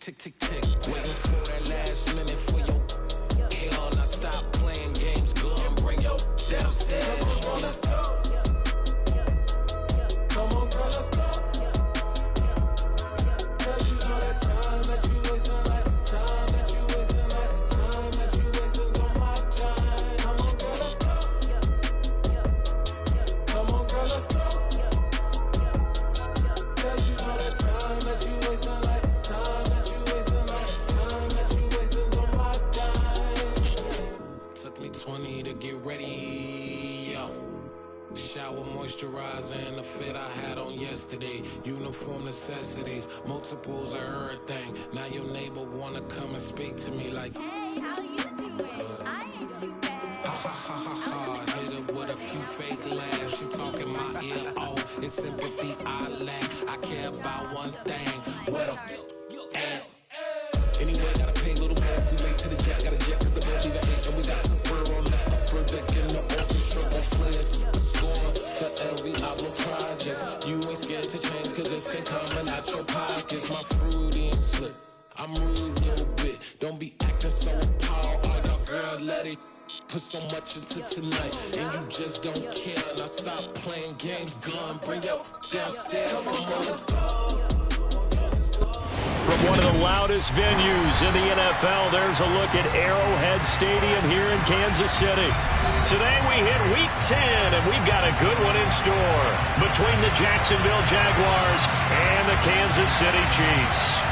tick, tick, tick. Waiting for that last minute for your hell. Now stop playing games, go and bring your downstairs. Come on, let's go. Come on, girl, let's go. Cause you know that time that you wasting, like time that you wasting, like time that you wasting's on my time. Come on, girl, let's go. Come on, girl, let's go. Cause you know that time that you wasting, like time that you wasting, like time that you wasting's on my time. Took me 20 to get ready, yo. Shower, moisturizer, and the fit I had on yesterday. Uniform necessities, multiples of everything. Now your neighbor wanna come and speak to me like, hey, how you doing? I ain't too bad. Ha ha ha ha ha. Hit her with a few fake laughs. She talking my ear off. It's sympathy I lack. I care about one thing. What up? Anyway, gotta pay a little more if we late to the jet. Got a jet cause the boat leave at 8. And we got some fur on the upper deck in the orchestra on flares. The LV album project. You ain't scared to change cause it's ain't coming out your pockets. My fruity and slick. I'm rude a little bit. Don't be acting so appalled. Oh, your girl let it put so much into tonight. And you just don't care. Now stop playing games. Gun, bring your downstairs. Come on, let's go. From one of the loudest venues in the NFL, there's a look at Arrowhead Stadium here in Kansas City. Today we hit Week 10, and we've got a good one in store between the Jacksonville Jaguars and the Kansas City Chiefs.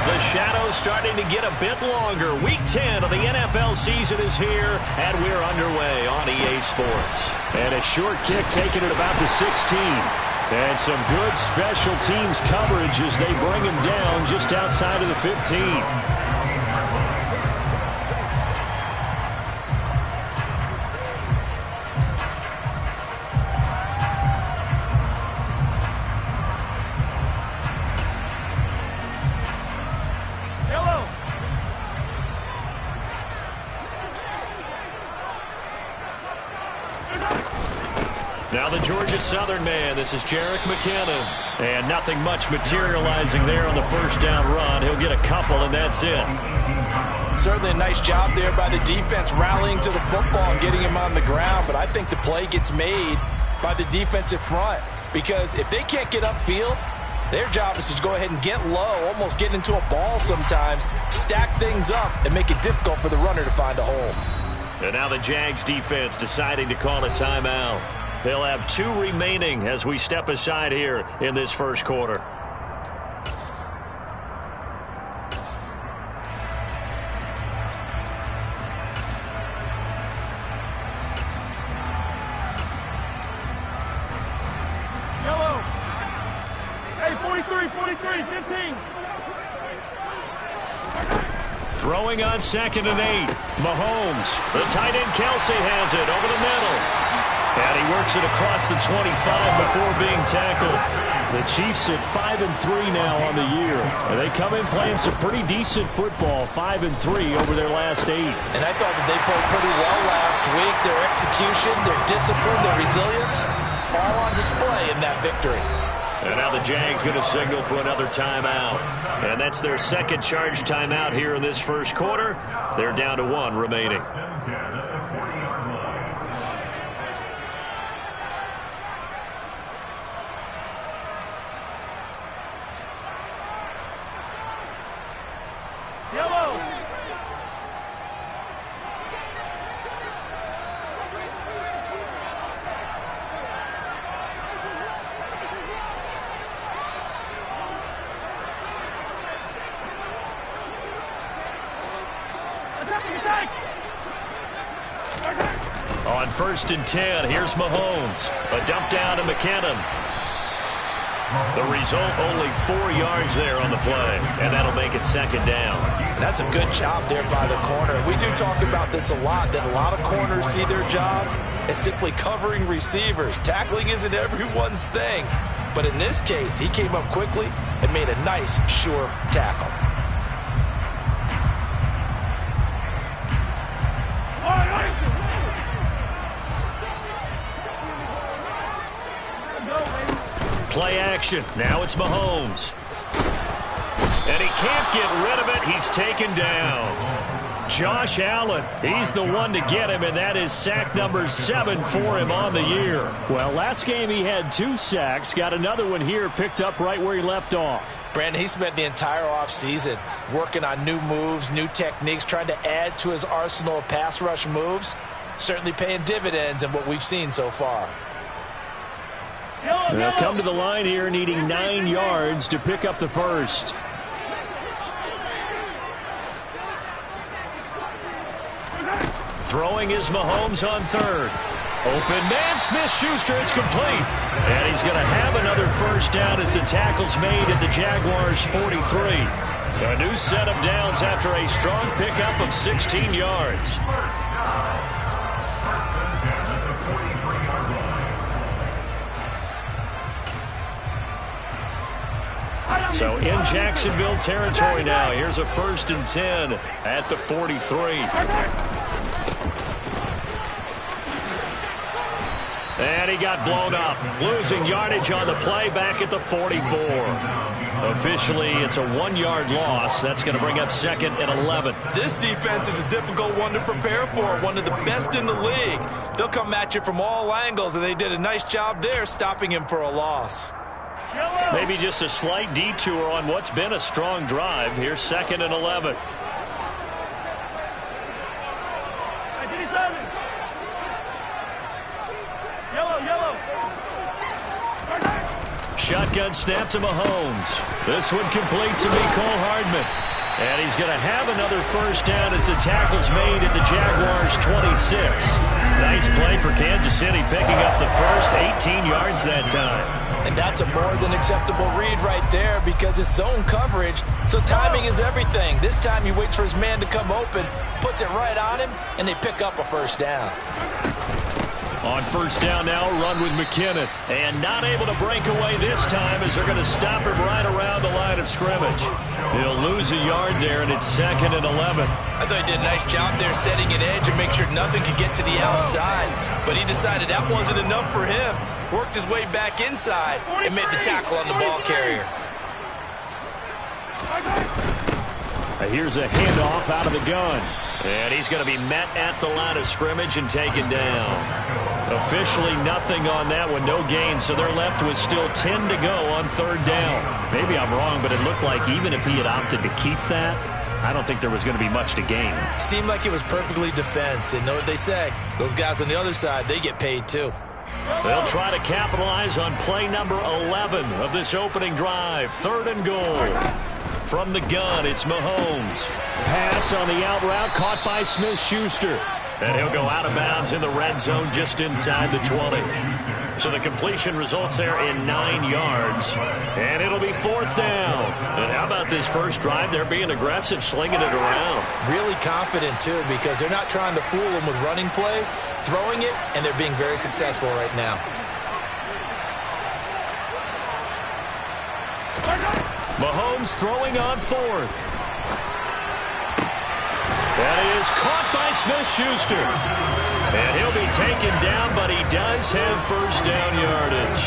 The shadow's starting to get a bit longer. Week 10 of the NFL season is here, and we're underway on EA Sports. And a short kick taken at about the 16. And some good special teams coverage as they bring him down just outside of the 15. Now the Georgia Southern man, this is Jerick McKinnon. And nothing much materializing there on the first down run. He'll get a couple, and that's it. Certainly a nice job there by the defense rallying to the football and getting him on the ground. But I think the play gets made by the defensive front. Because if they can't get upfield, their job is to go ahead and get low, almost get into a ball sometimes, stack things up, and make it difficult for the runner to find a hole. And now the Jags defense deciding to call a timeout. They'll have 2 remaining as we step aside here in this first quarter. Yellow. Hey, 43, 15. Throwing on 2nd and 8. Mahomes. The tight end Kelsey has it over the middle. And he works it across the 25 before being tackled. The Chiefs at 5-3 now on the year. And they come in playing some pretty decent football, 5-3 over their last 8. And I thought that they played pretty well last week. Their execution, their discipline, their resilience, all on display in that victory. And now the Jags going to signal for another timeout. And that's their second charge timeout here in this first quarter. They're down to 1 remaining. On 1st and 10, here's Mahomes. A dump down to McKinnon. The result, only 4 yards there on the play, and that'll make it 2nd down. That's a good job there by the corner. We do talk about this a lot, that a lot of corners see their job as simply covering receivers. Tackling isn't everyone's thing. But in this case, he came up quickly and made a nice, sure tackle. play action. Now it's Mahomes. And he can't get rid of it. He's taken down. Josh Allen, he's the one to get him, and that is sack number 7 for him on the year. Well, last game he had 2 sacks. Got another one here, picked up right where he left off. Brandon, he spent the entire offseason working on new moves, new techniques, trying to add to his arsenal of pass rush moves. Certainly paying dividends in what we've seen so far. They'll come to the line here needing 9 yards to pick up the first. Throwing is Mahomes on third. Open man, Smith-Schuster, it's complete. And he's going to have another first down as the tackle's made at the Jaguars' 43. A new set of downs after a strong pickup of 16 yards. So in Jacksonville territory now. Here's a 1st and 10 at the 43. And he got blown up, losing yardage on the play back at the 44. Officially, it's a 1-yard loss. That's going to bring up 2nd and 11. This defense is a difficult one to prepare for, one of the best in the league. They'll come at you from all angles, and they did a nice job there stopping him for a loss. Maybe just a slight detour on what's been a strong drive. Here's 2nd and 11. Shotgun snap to Mahomes. This one complete to Mecole Hardman. And he's going to have another first down as the tackle's made at the Jaguars' 26. Nice play for Kansas City, picking up the first, 18 yards that time. And that's a more than acceptable read right there because it's zone coverage, so timing is everything. This time he waits for his man to come open, puts it right on him, and they pick up a first down. On first down now, run with McKinnon. And not able to break away this time as they're going to stop him right around the line of scrimmage. He'll lose a yard there, and it's 2nd and 11. I thought he did a nice job there setting an edge and make sure nothing could get to the outside. But he decided that wasn't enough for him. Worked his way back inside and made the tackle on the ball carrier. Here's a handoff out of the gun. And he's going to be met at the line of scrimmage and taken down. Officially nothing on that one, no gain, so they're left with still 10 to go on 3rd down. Maybe I'm wrong, but it looked like even if he had opted to keep that, I don't think there was going to be much to gain. Seemed like it was perfectly defense, and know what they say. Those guys on the other side, they get paid too. They'll try to capitalize on play number 11 of this opening drive. 3rd and goal. From the gun, it's Mahomes. Pass on the out route, caught by Smith-Schuster. And he'll go out of bounds in the red zone just inside the 20. So the completion results there in 9 yards. And it'll be 4th down. And how about this first drive? They're being aggressive, slinging it around. Really confident, too, because they're not trying to fool them with running plays, throwing it, and they're being very successful right now. Mahomes throwing on 4th. That is caught by Smith-Schuster. And he'll be taken down, but he does have first down yardage.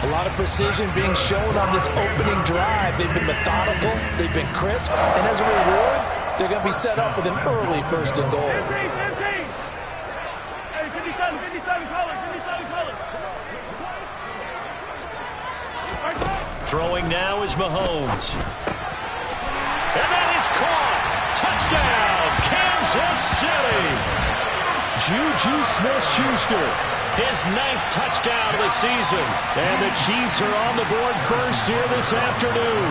A lot of precision being shown on this opening drive. They've been methodical, they've been crisp, and as a reward, they're going to be set up with an early 1st and goal. 15. Hey, 57 colors. Throwing now is Mahomes. And that is caught. Touchdown, Kansas City. Juju Smith-Schuster. His 9th touchdown of the season. And the Chiefs are on the board first here this afternoon.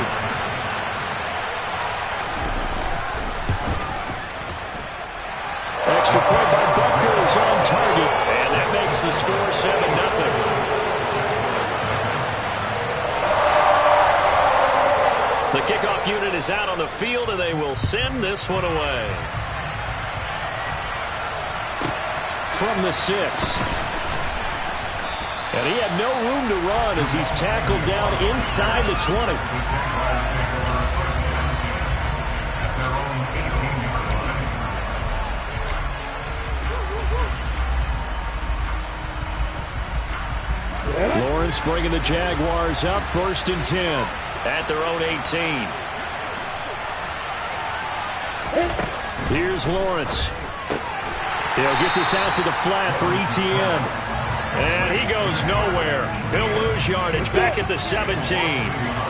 Extra point by Butker is on target. And that makes the score 7-0. The kickoff unit is out on the field, and they will send this one away. From the 6. And he had no room to run as he's tackled down inside the 20. Offense bringing the Jaguars up 1st and 10 at their own 18. Here's Lawrence. He'll get this out to the flat for Etienne. And he goes nowhere. He'll lose yardage back at the 17.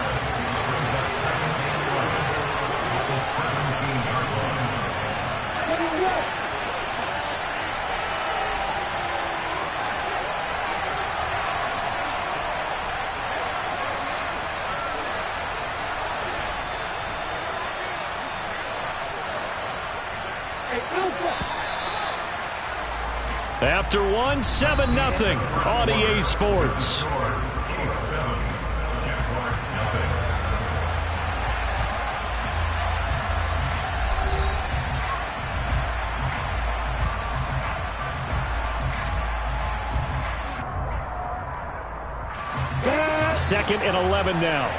After 1, 7-0 on EA Sports. Second and 11 now.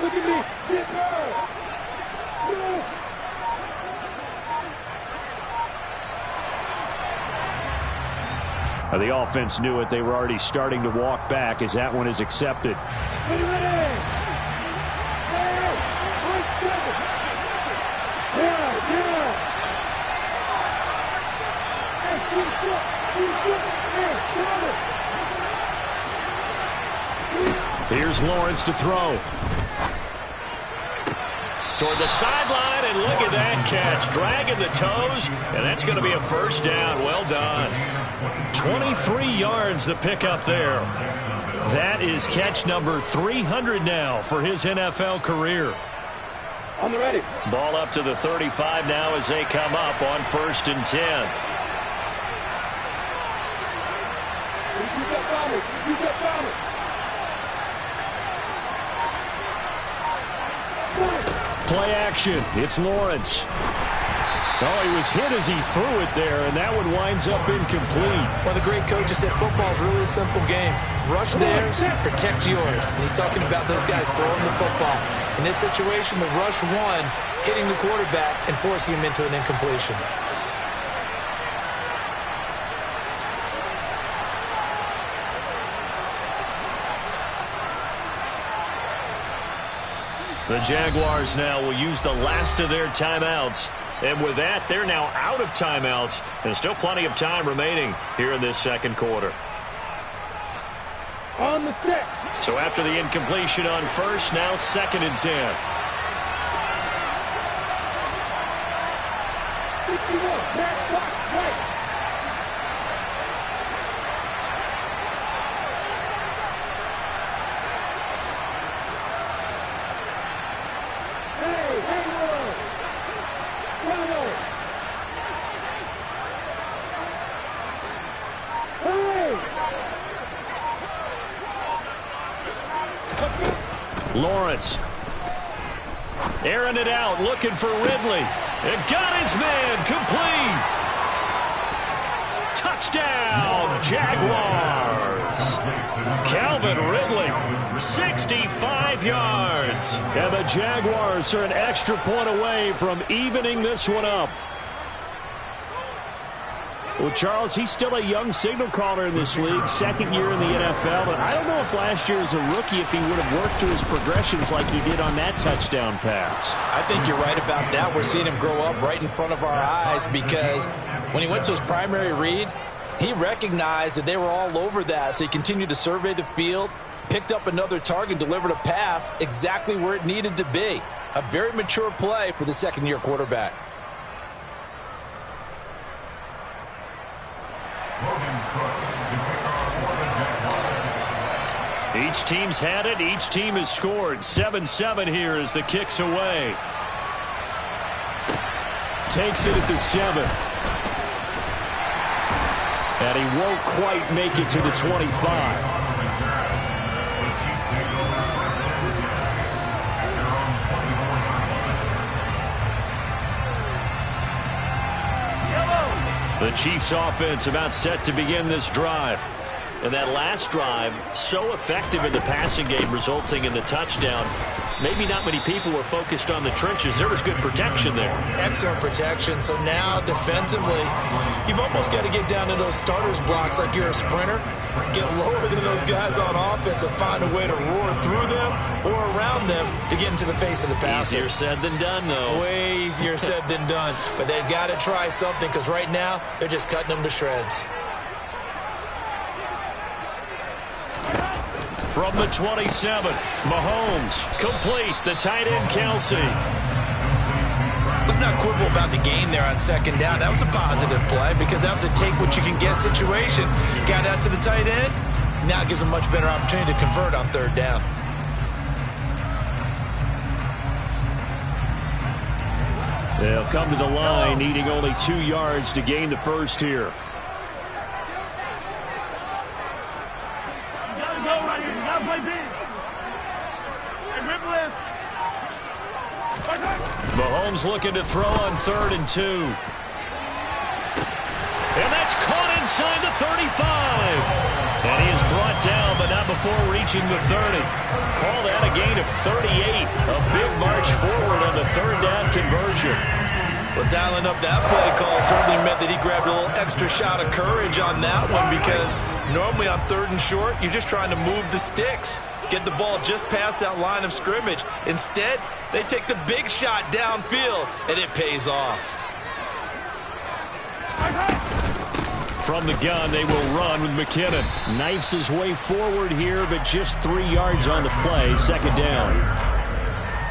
Look at me. Get her. The offense knew it. They were already starting to walk back as that one is accepted. Here's Lawrence to throw. Toward the sideline, and look at that catch. Dragging the toes, and that's going to be a first down. Well done. 23 yards the pickup there. That is catch number 300 now for his NFL career. On the ready. Ball up to the 35 now as they come up on 1st and 10. Play action. It's Lawrence. Oh, he was hit as he threw it there, and that one winds up incomplete. Well, the great coach has said football is really a simple game. Rush theirs, protect yours. And he's talking about those guys throwing the football. In this situation, the rush won, hitting the quarterback and forcing him into an incompletion. The Jaguars now will use the last of their timeouts. And with that, they're now out of timeouts. And still plenty of time remaining here in this second quarter. On the set. So after the incompletion on first, now 2nd and 10. 61. Back, block, right. Lawrence. Airing it out, looking for Ridley. And got his man, complete. Touchdown, Jaguars. Calvin Ridley, 65 yards. And the Jaguars are an extra point away from evening this one up. Well, Charles, he's still a young signal caller in this league, second year in the NFL. But I don't know if last year as a rookie, if he would have worked through his progressions like he did on that touchdown pass. I think you're right about that. We're seeing him grow up right in front of our eyes because when he went to his primary read, he recognized that they were all over that. So he continued to survey the field, picked up another target, delivered a pass exactly where it needed to be. A very mature play for the second-year quarterback. Each team's had it. Each team has scored. 7-7 here as the kick's away. Takes it at the 7. And he won't quite make it to the 25. The Chiefs offense about set to begin this drive. And that last drive, so effective in the passing game, resulting in the touchdown. Maybe not many people were focused on the trenches. There was good protection there. Excellent protection. So now defensively, you've almost got to get down to those starters blocks like you're a sprinter. Get lower than those guys on offense and find a way to roar through them or around them to get into the face of the passer. Easier said than done, though. Way easier said than done. But they've got to try something because right now they're just cutting them to shreds. From the 27, Mahomes, complete, the tight end, Kelsey. Let's not quibble about the gain there on second down. That was a positive play because that was a take-what-you-can-get situation. Got out to the tight end. Now it gives them a much better opportunity to convert on third down. They'll come to the line, needing only 2 yards to gain the first here. Mahomes looking to throw on 3rd and 2. And that's caught inside the 35. And he is brought down, but not before reaching the 30. Call that a gain of 38. A big march forward on the third down conversion. Well, dialing up that play call certainly meant that he grabbed a little extra shot of courage on that one because normally on 3rd and short, you're just trying to move the sticks. Get the ball just past that line of scrimmage. Instead, they take the big shot downfield, and it pays off. From the gun, they will run with McKinnon. Knifes his way forward here, but just 3 yards on the play. Second down.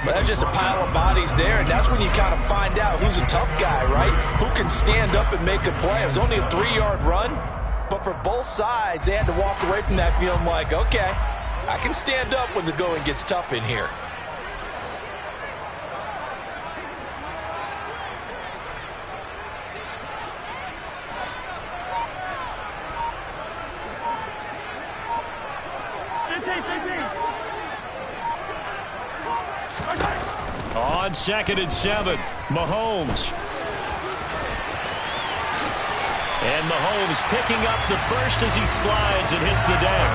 But that's just a pile of bodies there, and that's when you kind of find out who's a tough guy, right? Who can stand up and make a play. It was only a 3-yard run, but for both sides, they had to walk away from that feeling like, okay, I can stand up when the going gets tough in here. On 2nd and 7, Mahomes. And Mahomes picking up the first as he slides and hits the deck.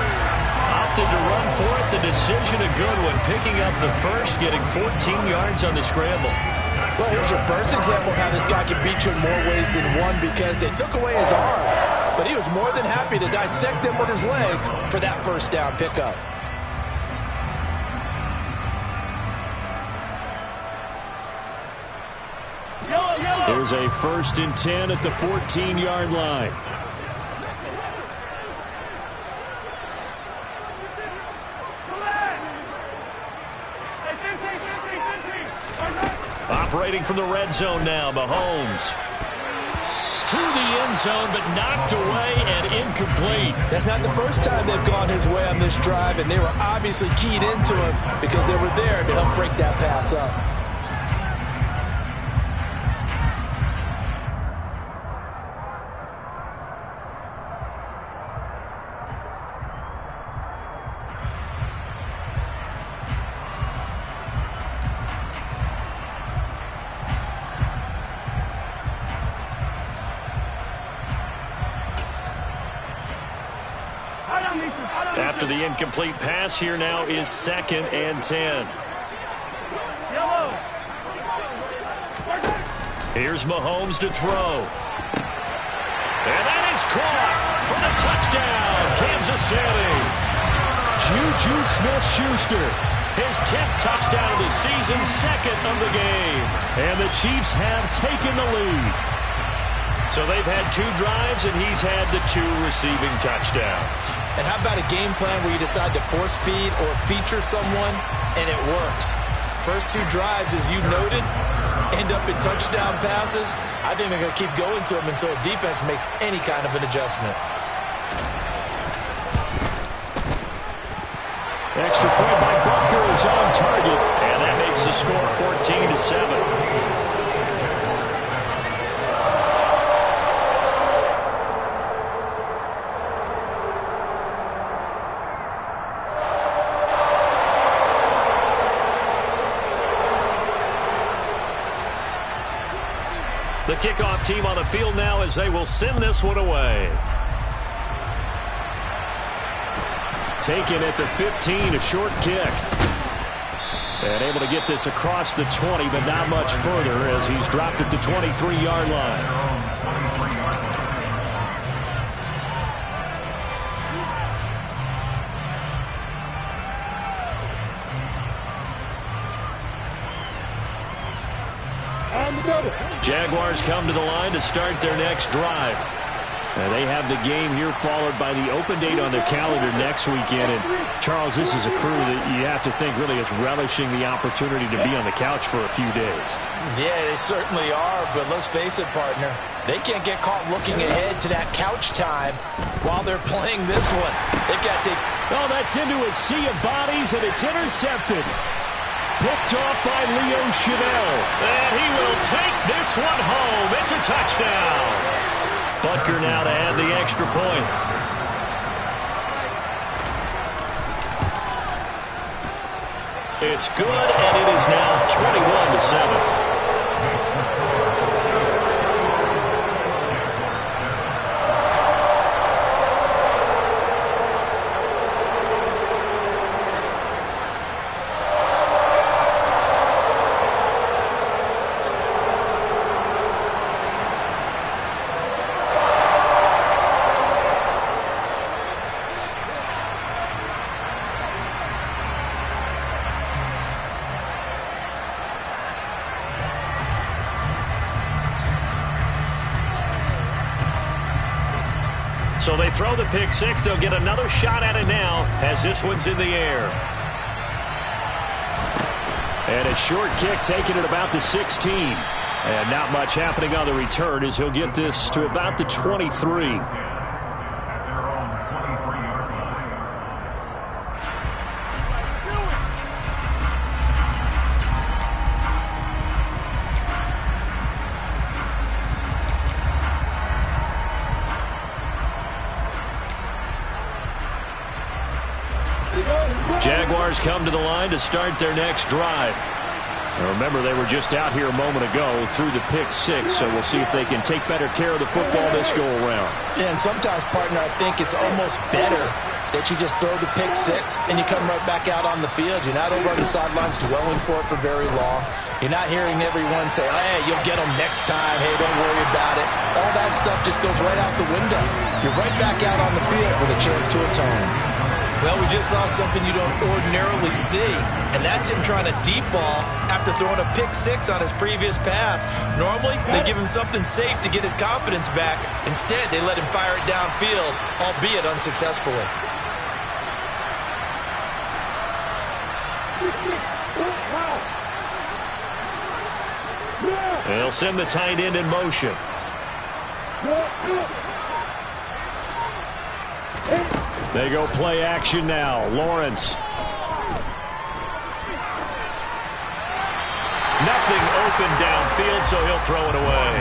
Opted to run for it. The decision a good one. Picking up the first, getting 14 yards on the scramble. Well, here's your first example of how this guy can beat you in more ways than one because they took away his arm. But he was more than happy to dissect them with his legs for that first down pickup. Here's a 1st and 10 at the 14-yard line. Operating from the red zone now, Mahomes. To the end zone, but knocked away and incomplete. That's not the first time they've gone his way on this drive, and they were obviously keyed into him because they were there to help break that pass up. After the incomplete pass, here now is 2nd and 10. Here's Mahomes to throw. And that is caught for the touchdown, Kansas City. Juju Smith-Schuster, his 10th touchdown of the season, 2nd of the game. And the Chiefs have taken the lead. So they've had 2 drives, and he's had the 2 receiving touchdowns. And how about a game plan where you decide to force feed or feature someone, and it works? First 2 drives, as you noted, end up in touchdown passes. I think they're going to keep going to them until the defense makes any kind of an adjustment. Extra point by Bunker is on target, and that makes the score 14-7. The The kickoff team on the field now as they will send this one away. Taken at the 15, a short kick. And able to get this across the 20, but not much further as he's dropped it to 23-yard line. Jaguars come to the line to start their next drive. They have the game here followed by the open date on their calendar next weekend. And, Charles, this is a crew that you have to think really is relishing the opportunity to be on the couch for a few days. Yeah, they certainly are, but let's face it, partner. They can't get caught looking ahead to that couch time while they're playing this one. They've got to... Oh, that's into a sea of bodies, and it's intercepted. Picked off by Leo Chanel. And he will take this one home. It's a touchdown. Butker now to add the extra point. It's good, and it is now 21-7. So they throw the pick six. They'll get another shot at it now as this one's in the air. And a short kick taken at about the 16. And not much happening on the return as he'll get this to about the 23. Jaguars come to the line to start their next drive. Now remember, they were just out here a moment ago through the pick six, so we'll see if they can take better care of the football this go-around. Yeah, and sometimes, partner, I think it's almost better that you just throw the pick six and you come right back out on the field. You're not over on the sidelines dwelling for it for very long. You're not hearing everyone say, hey, you'll get them next time. Hey, don't worry about it. All that stuff just goes right out the window. You're right back out on the field with a chance to atone. Well, we just saw something you don't ordinarily see, and that's him trying to deep ball after throwing a pick six on his previous pass. Normally, they give him something safe to get his confidence back. Instead, they let him fire it downfield, albeit unsuccessfully. They'll send the tight end in motion. They go play action now. Lawrence. Nothing open downfield, so he'll throw it away.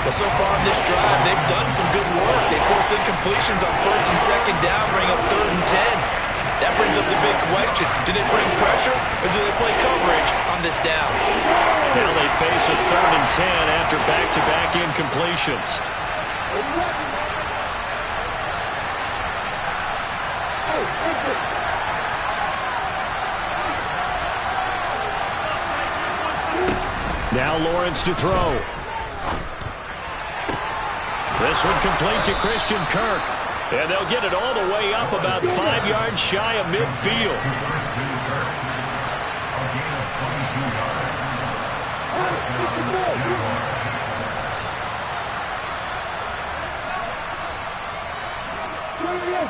Well, so far in this drive, they've done some good work. They force incompletions on first and second down, bring up 3rd and 10. That brings up the big question. Do they bring pressure, or do they play coverage on this down? Now they face a 3rd and 10 after back-to-back incompletions. Now Lawrence to throw. This one complete to Christian Kirk. And they'll get it all the way up about 5 yards shy of midfield.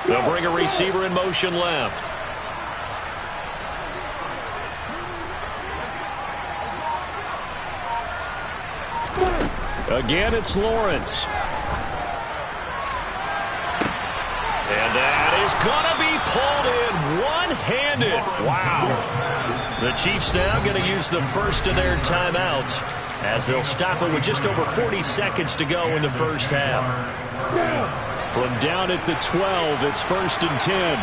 They'll bring a receiver in motion left. Again, it's Lawrence. And that is going to be pulled in one-handed. Wow. The Chiefs now going to use the first of their timeouts as they'll stop it with just over 40 seconds to go in the first half. From down at the 12, it's 1st and 10.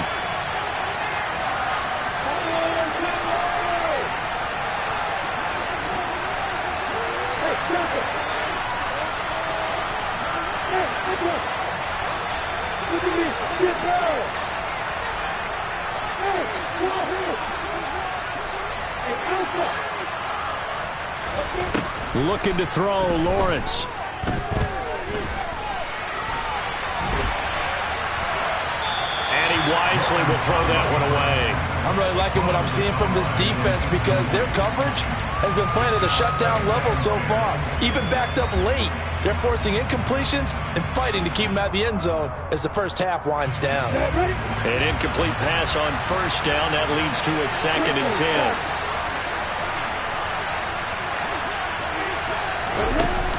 Looking to throw, Lawrence. And he wisely will throw that one away. I'm really liking what I'm seeing from this defense because their coverage has been playing at a shutdown level so far. Even backed up late, they're forcing incompletions and fighting to keep them out of the end zone as the first half winds down. An incomplete pass on first down. That leads to a 2nd and 10.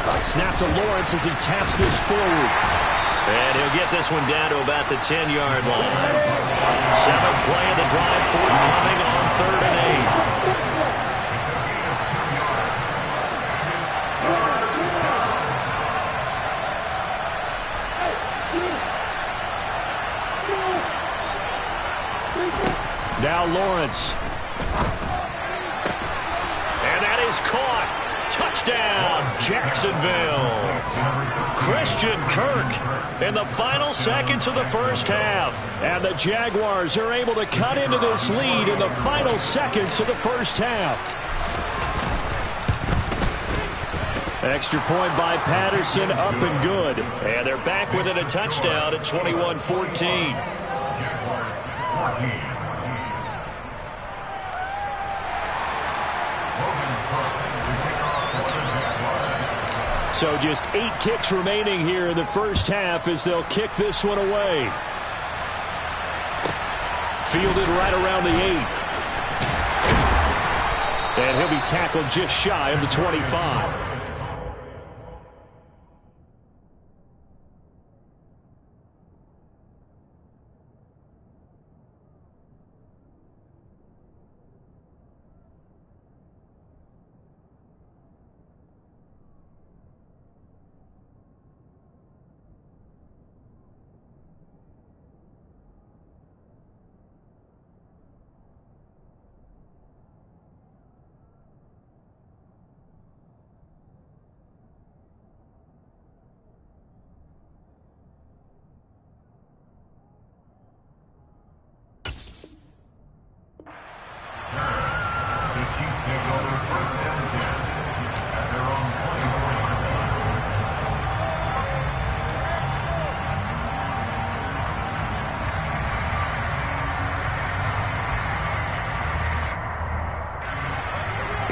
A snap to Lawrence as he taps this forward. And he'll get this one down to about the 10-yard line. 7th play of the drive, forthcoming on 3rd and 8. Now Lawrence. And that is caught. Touchdown, Jacksonville. Christian Kirk in the final seconds of the first half. And the Jaguars are able to cut into this lead in the final seconds of the first half. Extra point by Patterson, up and good. And they're back within a touchdown at 21-14. So just 8 ticks remaining here in the first half as they'll kick this one away. Fielded right around the 8. And he'll be tackled just shy of the 25.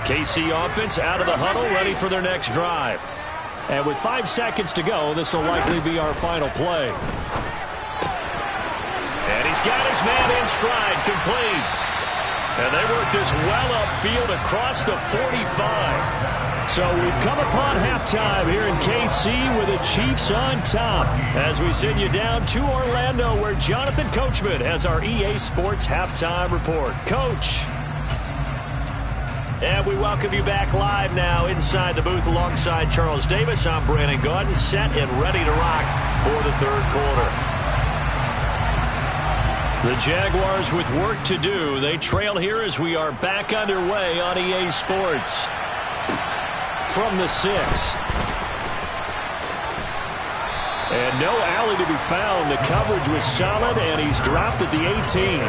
KC offense out of the huddle, ready for their next drive. And with 5 seconds to go, this will likely be our final play. And he's got his man in stride, complete. And they work this well upfield across the 45. So we've come upon halftime here in KC with the Chiefs on top as we send you down to Orlando where Jonathan Coachman has our EA Sports halftime report. Coach. And we welcome you back live now inside the booth alongside Charles Davis. I'm Brandon Gaudin, set and ready to rock for the third quarter. The Jaguars with work to do. They trail here as we are back underway on EA Sports. From the 6. And no alley to be found. The coverage was solid, and he's dropped at the 18.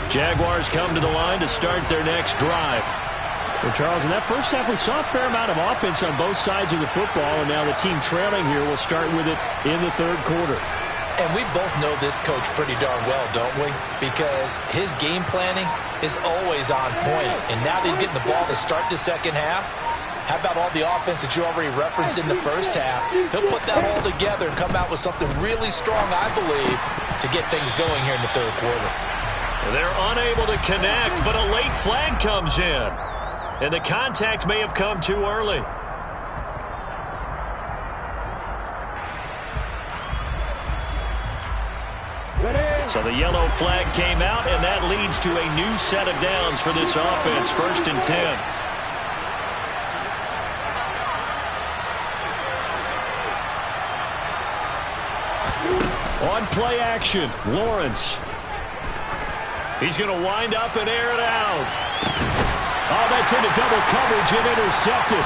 Jaguars come to the line to start their next drive. Well, Charles, in that first half, we saw a fair amount of offense on both sides of the football, and now the team trailing here will start with it in the third quarter. And we both know this coach pretty darn well, don't we? Because his game planning is always on point. And now that he's getting the ball to start the second half, how about all the offense that you already referenced in the first half? He'll put that all together and come out with something really strong, I believe, to get things going here in the third quarter. They're unable to connect, but a late flag comes in. And the contact may have come too early. So the yellow flag came out, and that leads to a new set of downs for this offense. 1st and 10. On play action, Lawrence. He's going to wind up and air it out. Oh, that's into double coverage and intercepted.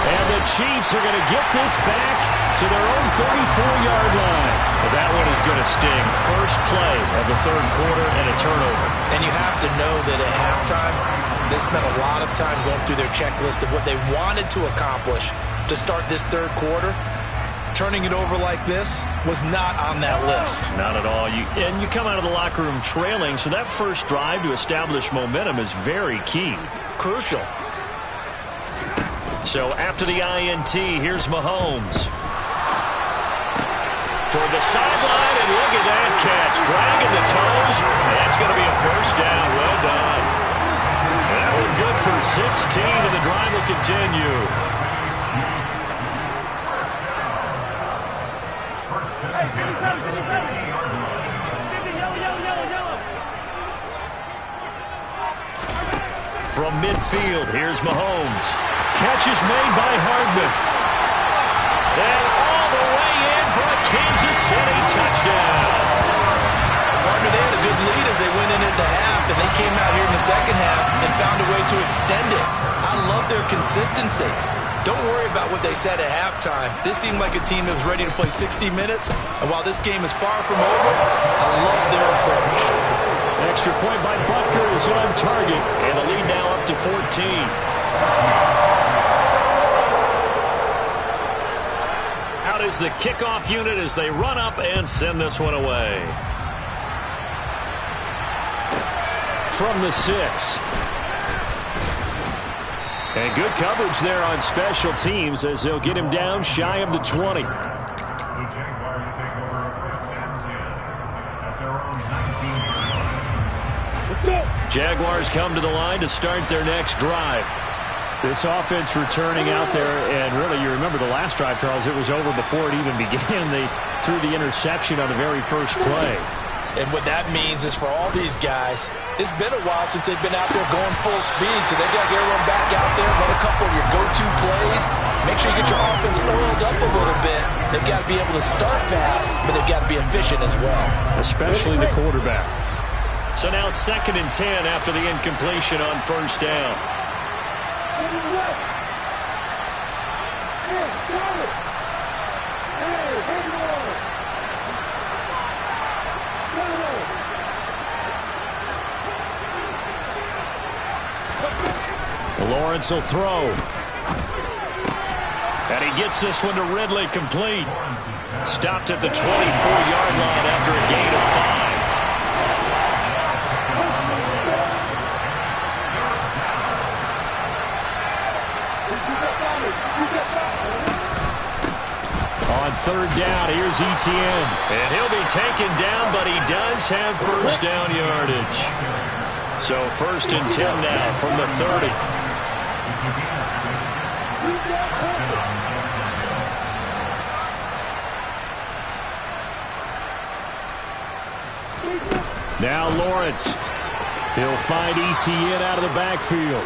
And the Chiefs are going to get this back to their own 34-yard line. But that one is going to sting. First play of the third quarter and a turnover. And you have to know that at halftime, they spent a lot of time going through their checklist of what they wanted to accomplish to start this third quarter. Turning it over like this was not on that list. Not at all. And you come out of the locker room trailing, so that first drive to establish momentum is very key. Crucial. So after the INT, here's Mahomes. Toward the sideline, and look at that catch. Dragging the toes, and that's going to be a first down. Well done. That one good for 16, and the drive will continue. From midfield, here's Mahomes. Catch is made by Hardman. And all the way in for a Kansas City touchdown. Partner, they had a good lead as they went in at the half, and they came out here in the second half and found a way to extend it. I love their consistency. Don't worry about what they said at halftime. This seemed like a team that was ready to play 60 minutes, and while this game is far from over, I love their approach. Extra point by Butker is on target, and the lead now up to 14. Out is the kickoff unit as they run up and send this one away. From the 6. And good coverage there on special teams as they'll get him down shy of the 20. Jaguars come to the line to start their next drive. This offense returning out there, and really, you remember the last drive, Charles, it was over before it even began. They threw the interception on the very first play. And what that means is for all these guys, it's been a while since they've been out there going full speed, so they've got to get everyone back out there, run a couple of your go-to plays, make sure you get your offense oiled up a little bit. They've got to be able to start fast, but they've got to be efficient as well. Especially the quarterback. So now 2nd and 10 after the incompletion on first down. Lawrence will throw. And he gets this one to Ridley complete. Stopped at the 24-yard line after a gain of 5. On third down, here's Etienne. And he'll be taken down, but he does have first down yardage. So 1st and 10 now from the 30. Now Lawrence. He'll find Etienne out of the backfield.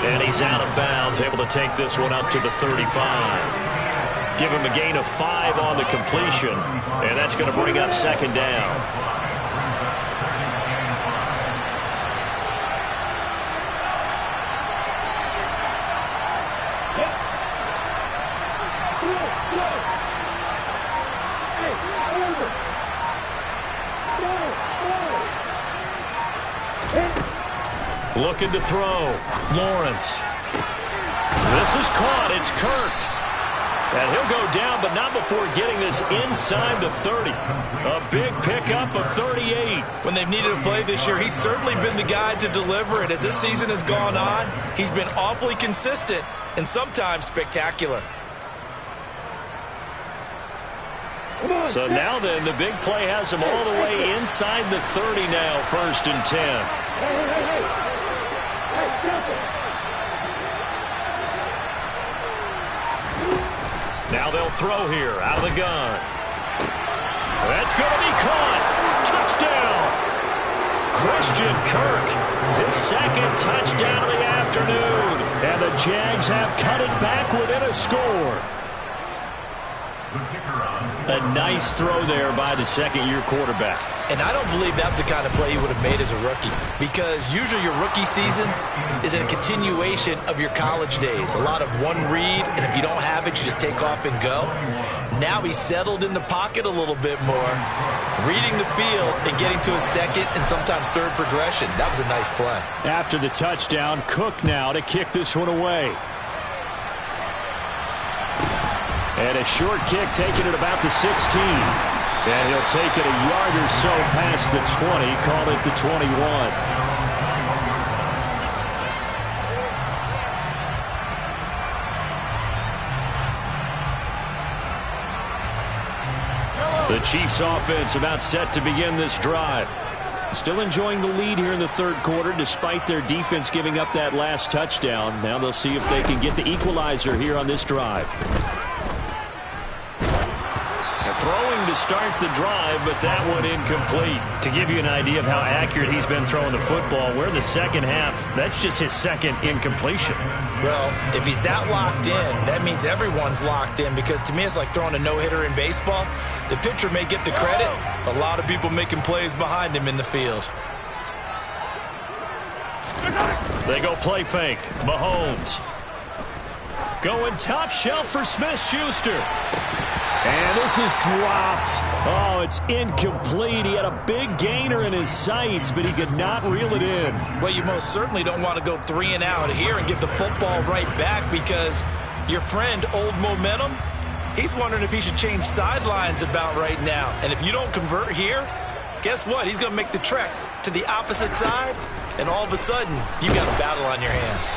And he's out of bounds, able to take this one up to the 35. Give him a gain of 5 on the completion. And that's going to bring up 2nd down. Looking to throw. Lawrence. This is caught. It's Kirk. And he'll go down, but not before getting this inside the 30. A big pickup of 38. When they've needed a play this year, he's certainly been the guy to deliver it. As this season has gone on, he's been awfully consistent and sometimes spectacular. So now then, the big play has him all the way inside the 30 now, 1st and 10. Now they'll throw here out of the gun. That's going to be caught. Touchdown. Christian Kirk, his 2nd touchdown of the afternoon. And the Jags have cut it back within a score. A nice throw there by the second-year quarterback. And I don't believe that was the kind of play he would have made as a rookie, because usually your rookie season is a continuation of your college days. A lot of one read, and if you don't have it, you just take off and go. Now he's settled in the pocket a little bit more, reading the field and getting to his second and sometimes third progression. That was a nice play. After the touchdown, Cook now to kick this one away. And a short kick taken at about the 16. And he'll take it a yard or so past the 20, call it the 21. The Chiefs offense about set to begin this drive. Still enjoying the lead here in the third quarter despite their defense giving up that last touchdown. Now they'll see if they can get the equalizer here on this drive. Throwing to start the drive, but that one incomplete. To give you an idea of how accurate he's been throwing the football, we're in the second half. That's just his second incompletion. Well, if he's that locked in, that means everyone's locked in, because to me it's like throwing a no-hitter in baseball. The pitcher may get the credit, a lot of people making plays behind him in the field. They go play fake. Mahomes going top shelf for Smith-Schuster. And this is dropped. Oh, it's incomplete. He had a big gainer in his sights, but he could not reel it in. Well, you most certainly don't want to go 3 and out here and give the football right back, because your friend, Old Momentum, he's wondering if he should change sidelines about right now. And if you don't convert here, guess what? He's going to make the trek to the opposite side, and all of a sudden, you've got a battle on your hands.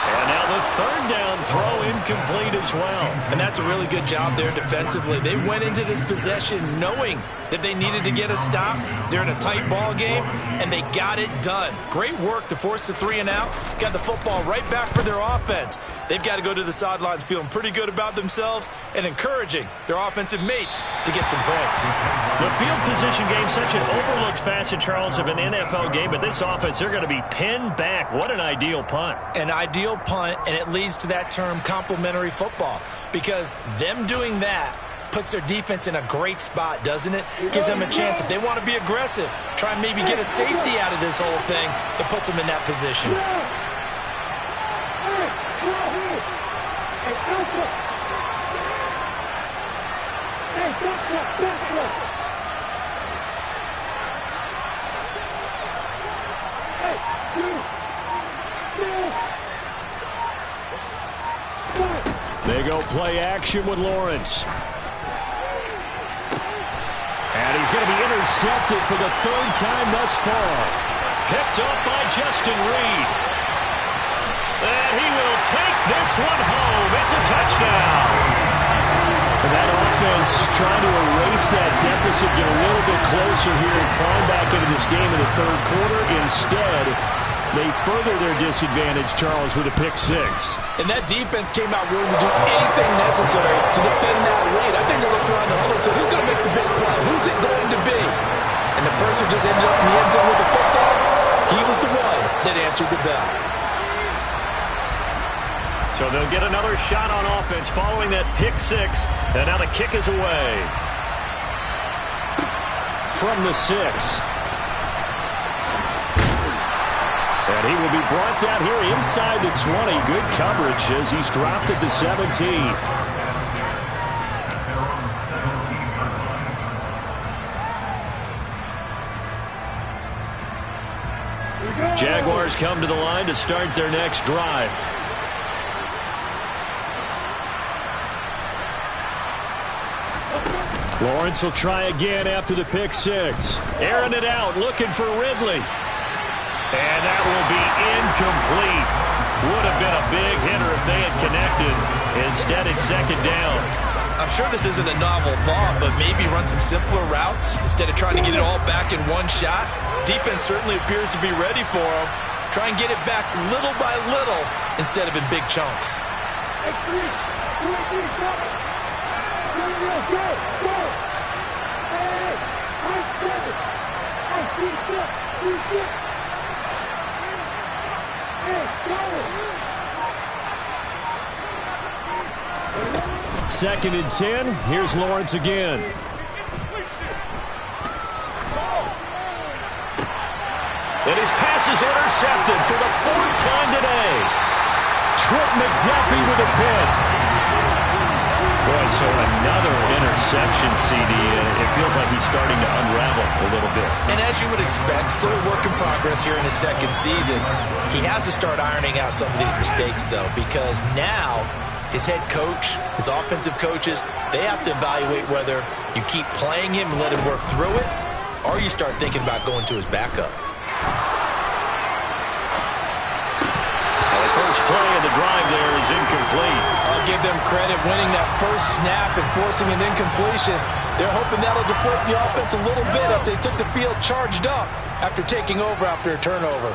And now the third down throw incomplete as well. And that's a really good job there defensively. They went into this possession knowing that they needed to get a stop. They're in a tight ball game, and they got it done. Great work to force the 3 and out. Got the football right back for their offense. They've got to go to the sidelines feeling pretty good about themselves and encouraging their offensive mates to get some points. The field position game, such an overlooked facet, Charles, of an NFL game, but this offense, they're going to be pinned back. What an ideal punt. An ideal punt, and it leads to that term complementary football, because them doing that puts their defense in a great spot, doesn't it? Gives them a chance. If they want to be aggressive, try and maybe get a safety out of this whole thing, it puts them in that position. They go play action with Lawrence. And he's going to be intercepted for the third time thus far. Picked up by Justin Reed. And he will take this one home. It's a touchdown. And that offense trying to erase that deficit, get a little bit closer here and climb back into this game in the third quarter. Instead, they further their disadvantage, Charles, with a pick 6. And that defense came out willing to do anything necessary to defend that lead. I think they looked around the huddle and said, who's going to make the big play? Who's it going to be? And the person just ended up in the end zone with the football. He was the one that answered the bell. So they'll get another shot on offense following that pick 6. And now the kick is away. From the 6. And he will be brought down here inside the 20. Good coverage as he's dropped at the 17. Jaguars come to the line to start their next drive. Lawrence will try again after the pick 6. Airing it out, looking for Ridley. And that will be incomplete. Would have been a big hitter if they had connected. Instead, it's second down. I'm sure this isn't a novel thought, but maybe run some simpler routes instead of trying to get it all back in one shot. Defense certainly appears to be ready for them. Try and get it back little by little instead of in big chunks. 2nd and 10. Here's Lawrence again. And his pass is intercepted for the 4th time today. Trent McDuffie with a pick. Boy, so another interception, CD. It feels like he's starting to unravel a little bit. And as you would expect, still a work in progress here in his 2nd season. He has to start ironing out some of these mistakes, though, because now his head coach, his offensive coaches, they have to evaluate whether you keep playing him and let him work through it, or you start thinking about going to his backup. First play of the drive there is incomplete. I'll give them credit winning that first snap and forcing an incompletion. They're hoping that'll deflate the offense a little bit if they took the field charged up after taking over after a turnover.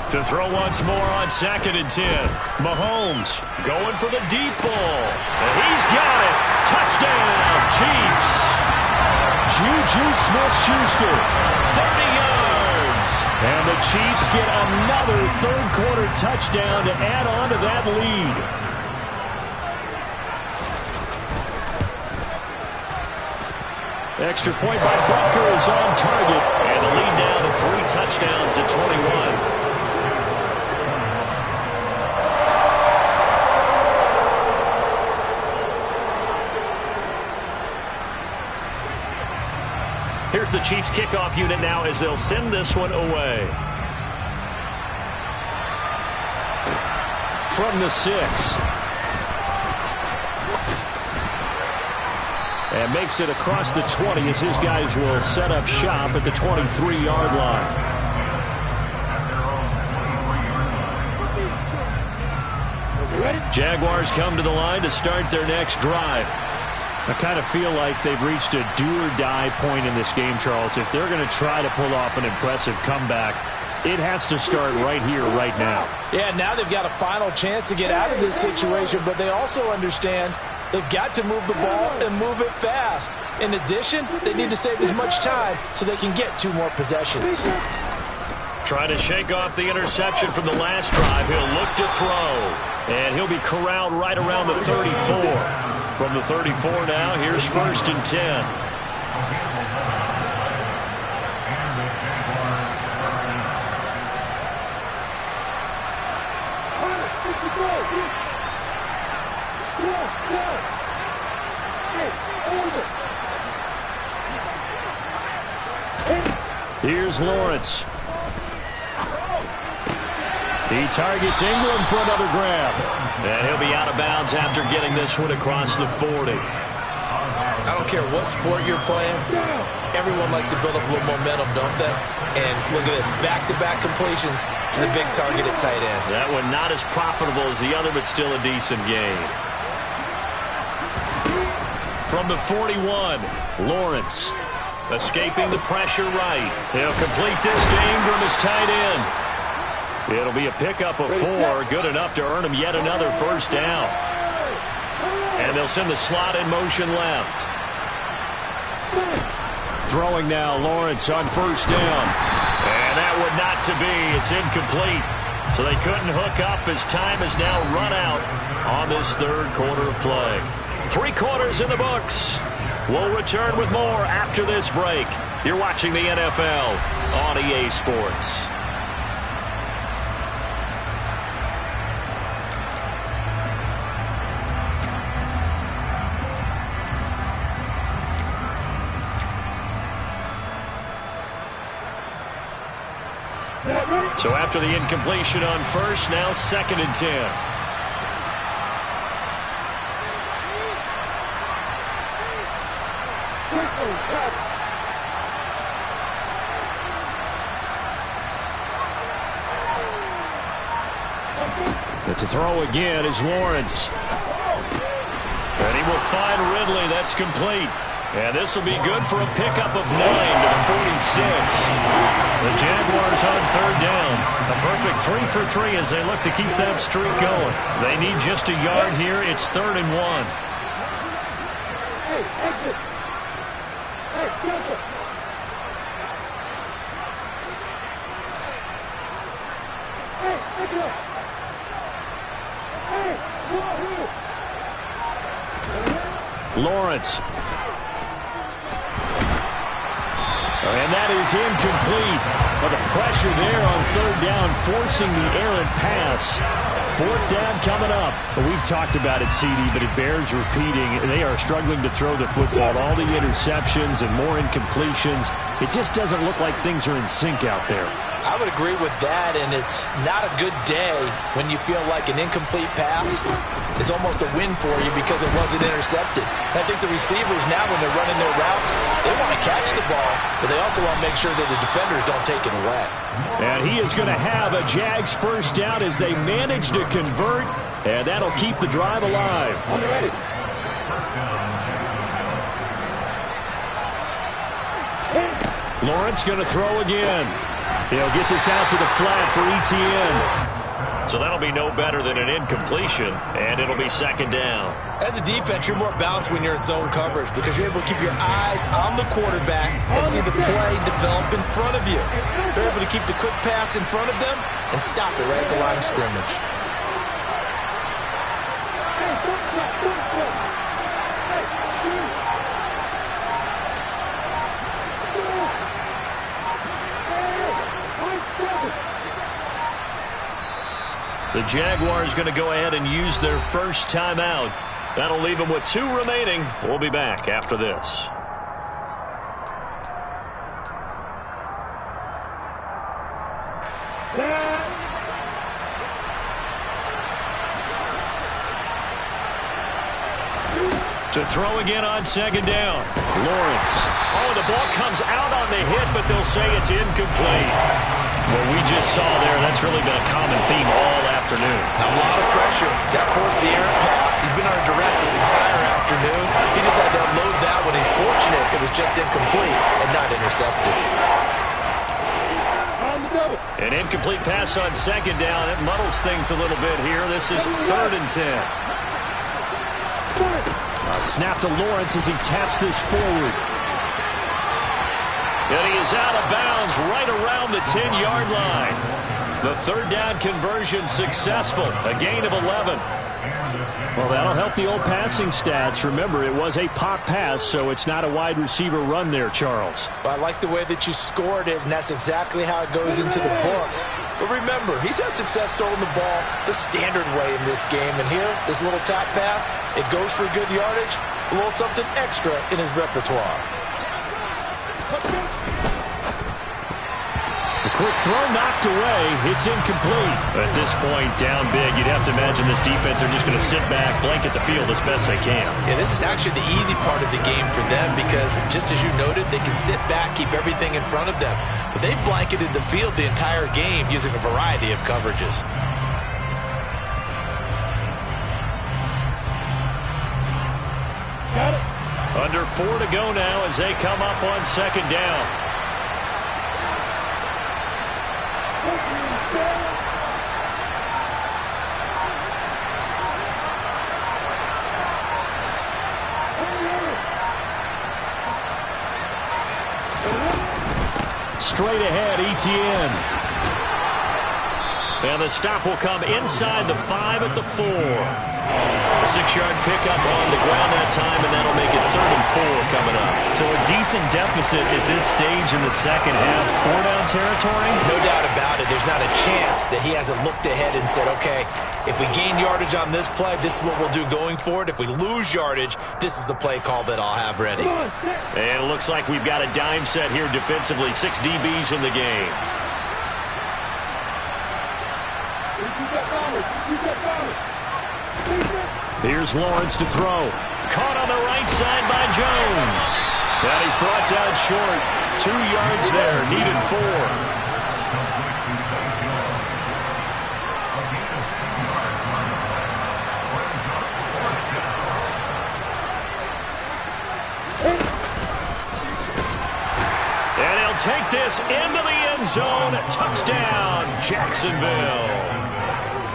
To throw once more on 2nd and 10. Mahomes going for the deep ball. And he's got it. Touchdown, Chiefs. Juju Smith-Schuster, 30 yards. And the Chiefs get another third-quarter touchdown to add on to that lead. Extra point by Butker is on target. And the lead now to 3 touchdowns at 21. Here's the Chiefs kickoff unit now as they'll send this one away. From the 6. And makes it across the 20 as his guys will set up shop at the 23-yard line. Jaguars come to the line to start their next drive. I kind of feel like they've reached a do-or-die point in this game, Charles. If they're going to try to pull off an impressive comeback, it has to start right here, right now. Yeah, now they've got a final chance to get out of this situation, but they also understand they've got to move the ball and move it fast. In addition, they need to save as much time so they can get 2 more possessions. Trying to shake off the interception from the last drive. He'll look to throw, and he'll be corralled right around the 34. From the 34 now, here's 1st and 10. Here's Lawrence. He targets Ingram for another grab. And he'll be out of bounds after getting this one across the 40. I don't care what sport you're playing. Everyone likes to build up a little momentum, don't they? And look at this, back-to-back completions to the big target at tight end. That one not as profitable as the other, but still a decent gain. From the 41, Lawrence escaping the pressure right. He'll complete this to Ingram as tight end. It'll be a pickup of 4, good enough to earn him yet another first down. And they'll send the slot in motion left. Throwing now, Lawrence on first down. And that would not to be. It's incomplete. So they couldn't hook up as time is now run out on this third quarter of play. 3 quarters in the books. We'll return with more after this break. You're watching the NFL on EA Sports. So after the incompletion on first, now 2nd and 10. But to throw again is Lawrence. And he will find Ridley. That's complete. And this will be good for a pickup of 9 to the 46. The Jaguars on third down. A perfect 3 for 3 as they look to keep that streak going. They need just a yard here. It's 3rd and 1. Hey, exit. Hey, cancel. Hey, exit. Hey, come on, Lawrence. And that is incomplete. But the pressure there on third down, forcing the errant pass. Fourth down coming up. We've talked about it, CD, but it bears repeating. They are struggling to throw the football. All the interceptions and more incompletions. It just doesn't look like things are in sync out there. I would agree with that, and it's not a good day when you feel like an incomplete pass is almost a win for you because it wasn't intercepted. And I think the receivers now, when they're running their routes, they want to catch the ball, but they also want to make sure that the defenders don't take it away. And he is going to have a Jags first down as they manage to convert, and that'll keep the drive alive. I'm ready. Lawrence going to throw again. He'll get this out to the flat for ETN. So that'll be no better than an incompletion, and it'll be second down. As a defense, you're more balanced when you're in zone coverage because you're able to keep your eyes on the quarterback and see the play develop in front of you. They're able to keep the quick pass in front of them and stop it right at the line of scrimmage. The Jaguars going to go ahead and use their first timeout. That'll leave them with 2 remaining. We'll be back after this. To throw again on second down. Lawrence. Oh, the ball comes out on the hit, but they'll say it's incomplete. What we just saw there, that's really been a common theme all afternoon. A lot of pressure. That forced the errant pass. He's been under duress this entire afternoon. He just had to unload that one. He's fortunate it was just incomplete and not intercepted. An incomplete pass on second down. It muddles things a little bit here. This is 3rd and 10. Snap to Lawrence as he taps this forward. And he is out of bounds right around the 10-yard line. The third down conversion successful. A gain of 11. Well, that'll help the old passing stats. Remember, it was a pop pass, so it's not a wide receiver run there, Charles. Well, I like the way that you scored it, and that's exactly how it goes into the books. But remember, he's had success throwing the ball the standard way in this game. And here, this little tap pass, it goes for good yardage, a little something extra in his repertoire. A quick throw knocked away. It's incomplete. At this point, down big, you'd have to imagine this defense are just going to sit back, blanket the field as best they can. Yeah, this is actually the easy part of the game for them because, just as you noted, they can sit back, keep everything in front of them. But they've blanketed the field the entire game using a variety of coverages. Got it. Under 4 to go now as they come up on second down. Straight ahead, ETN. And the stop will come inside the 5 at the 4. A 6-yard pickup on the ground that time, and that'll make it 3rd and 4 coming up. So a decent deficit at this stage in the second half. 4-down territory? No doubt about it. There's not a chance that he hasn't looked ahead and said, okay, if we gain yardage on this play, this is what we'll do going forward. If we lose yardage, this is the play call that I'll have ready. And it looks like we've got a dime set here defensively. 6 DBs in the game. Here's Lawrence to throw. Caught on the right side by Jones. And he's brought down short. 2 yards there, needed 4. take this into the end zone. Touchdown, Jacksonville.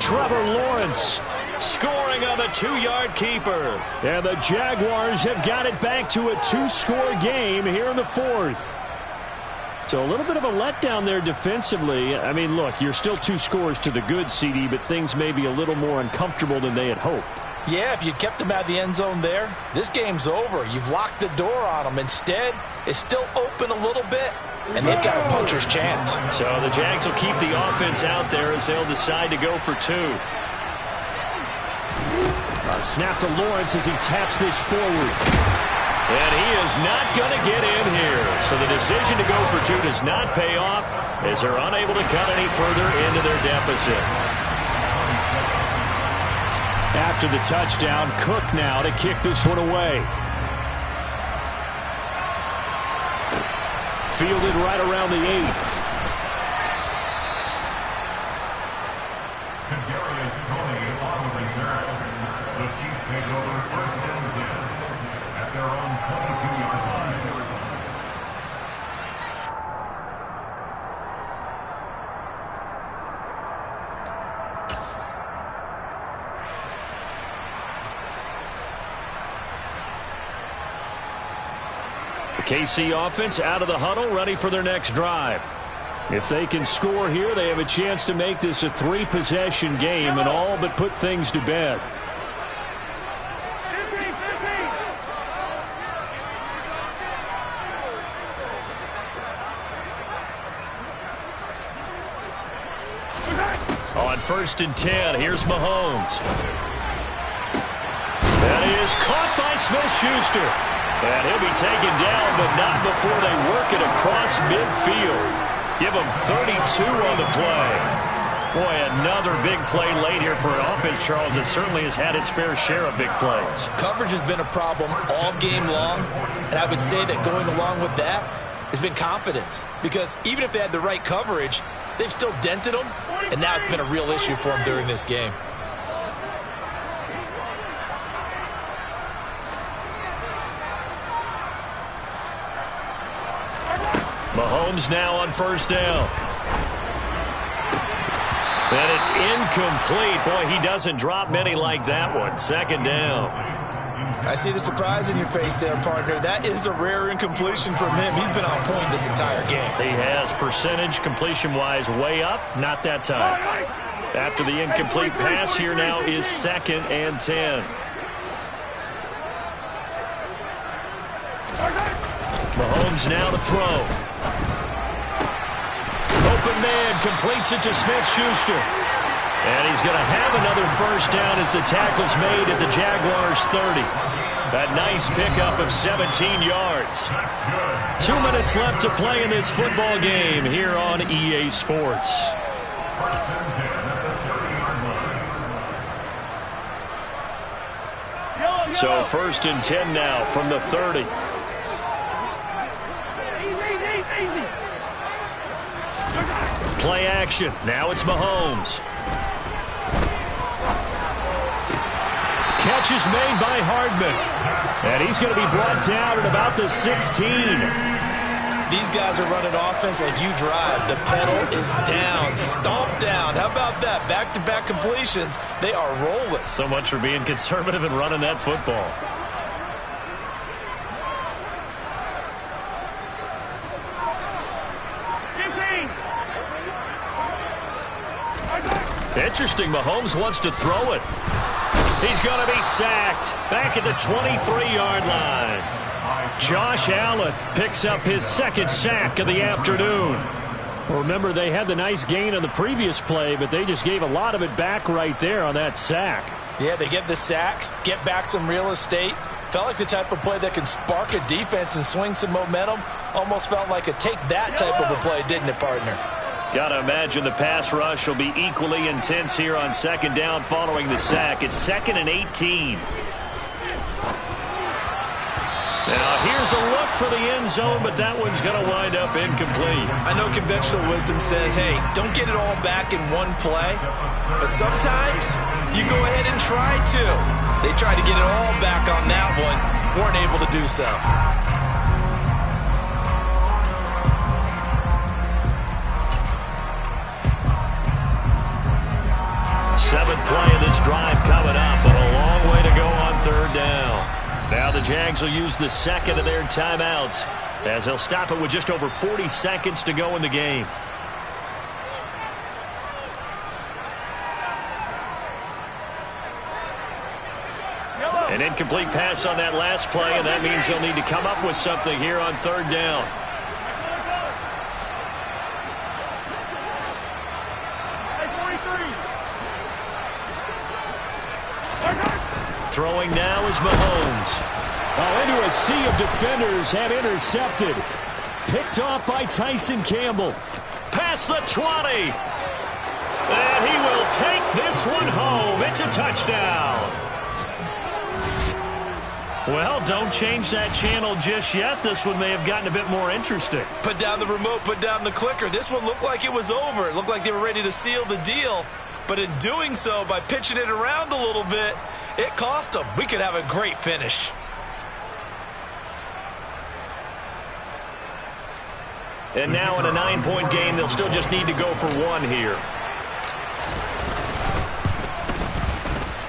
Trevor Lawrence scoring on the 2-yard keeper. And the Jaguars have got it back to a 2-score game here in the 4th. So a little bit of a letdown there defensively. I mean, look, you're still 2 scores to the good, CD, but things may be a little more uncomfortable than they had hoped. Yeah, if you'd kept them out of the end zone there, this game's over. You've locked the door on them. Instead, it's still open a little bit, and they've got a puncher's chance. So the Jags will keep the offense out there as they'll decide to go for 2. A snap to Lawrence as he taps this forward. And he is not going to get in here. So the decision to go for 2 does not pay off as they're unable to cut any further into their deficit. After the touchdown, Cook now to kick this one away. Fielded right around the 8. The Chiefs take over first and 10 at their own 22-yard line. The KC offense out of the huddle, ready for their next drive. If they can score here, they have a chance to make this a 3-possession game and all but put things to bed. On 1st and 10, here's Mahomes. That is caught by Smith-Schuster. And he'll be taken down, but not before they work it across midfield. Give him 32 on the play. Boy, another big play late here for an offense, Charles, that certainly has had its fair share of big plays. Coverage has been a problem all game long, and I would say that going along with that has been confidence. Because even if they had the right coverage, they've still dented them, and now it's been a real issue for them during this game. Mahomes now on 1st down. And it's incomplete. Boy, he doesn't drop many like that one. 2nd down. I see the surprise in your face there, partner. That is a rare incompletion from him. He's been on point this entire game. He has percentage completion-wise way up. Not that time. After the incomplete pass, here now is 2nd and 10. Mahomes now to throw. Open man completes it to Smith-Schuster. And he's going to have another 1st down as the tackle's made at the Jaguars' 30. A nice pickup of 17 yards. 2 minutes left to play in this football game here on EA Sports. So 1st and 10 now from the 30. Play action. Now it's Mahomes. Catch is made by Hardman. And he's going to be brought down at about the 16. These guys are running offense like you drive. The pedal is down, stomped down. How about that? Back-to-back completions. They are rolling. So much for being conservative and running that football. Interesting. Mahomes wants to throw it. He's going to be sacked back at the 23-yard line. Josh Allen picks up his 2nd sack of the afternoon. Well, remember, they had the nice gain on the previous play, but they just gave a lot of it back right there on that sack. Yeah, they get the sack, get back some real estate. Felt like the type of play that can spark a defense and swing some momentum. Almost felt like a take-that type of a play, didn't it, partner? Got to imagine the pass rush will be equally intense here on 2nd down following the sack. It's 2nd and 18. Now here's a look for the end zone, but that one's going to wind up incomplete. I know conventional wisdom says, hey, don't get it all back in one play. But sometimes you go ahead and try to. They tried to get it all back on that one. Weren't able to do so. Jags will use the second of their timeouts as they'll stop it with just over 40 seconds to go in the game. An incomplete pass on that last play, and that means they'll need to come up with something here on third down. Throwing now is Mahomes. Oh, into a sea of defenders and intercepted. Picked off by Tyson Campbell. Past the 20. And he will take this one home. It's a touchdown. Well, don't change that channel just yet. This one may have gotten a bit more interesting. Put down the remote, put down the clicker. This one looked like it was over. It looked like they were ready to seal the deal. But in doing so, by pitching it around a little bit, it cost them. We could have a great finish. And now in a 9-point game, they'll still just need to go for one here.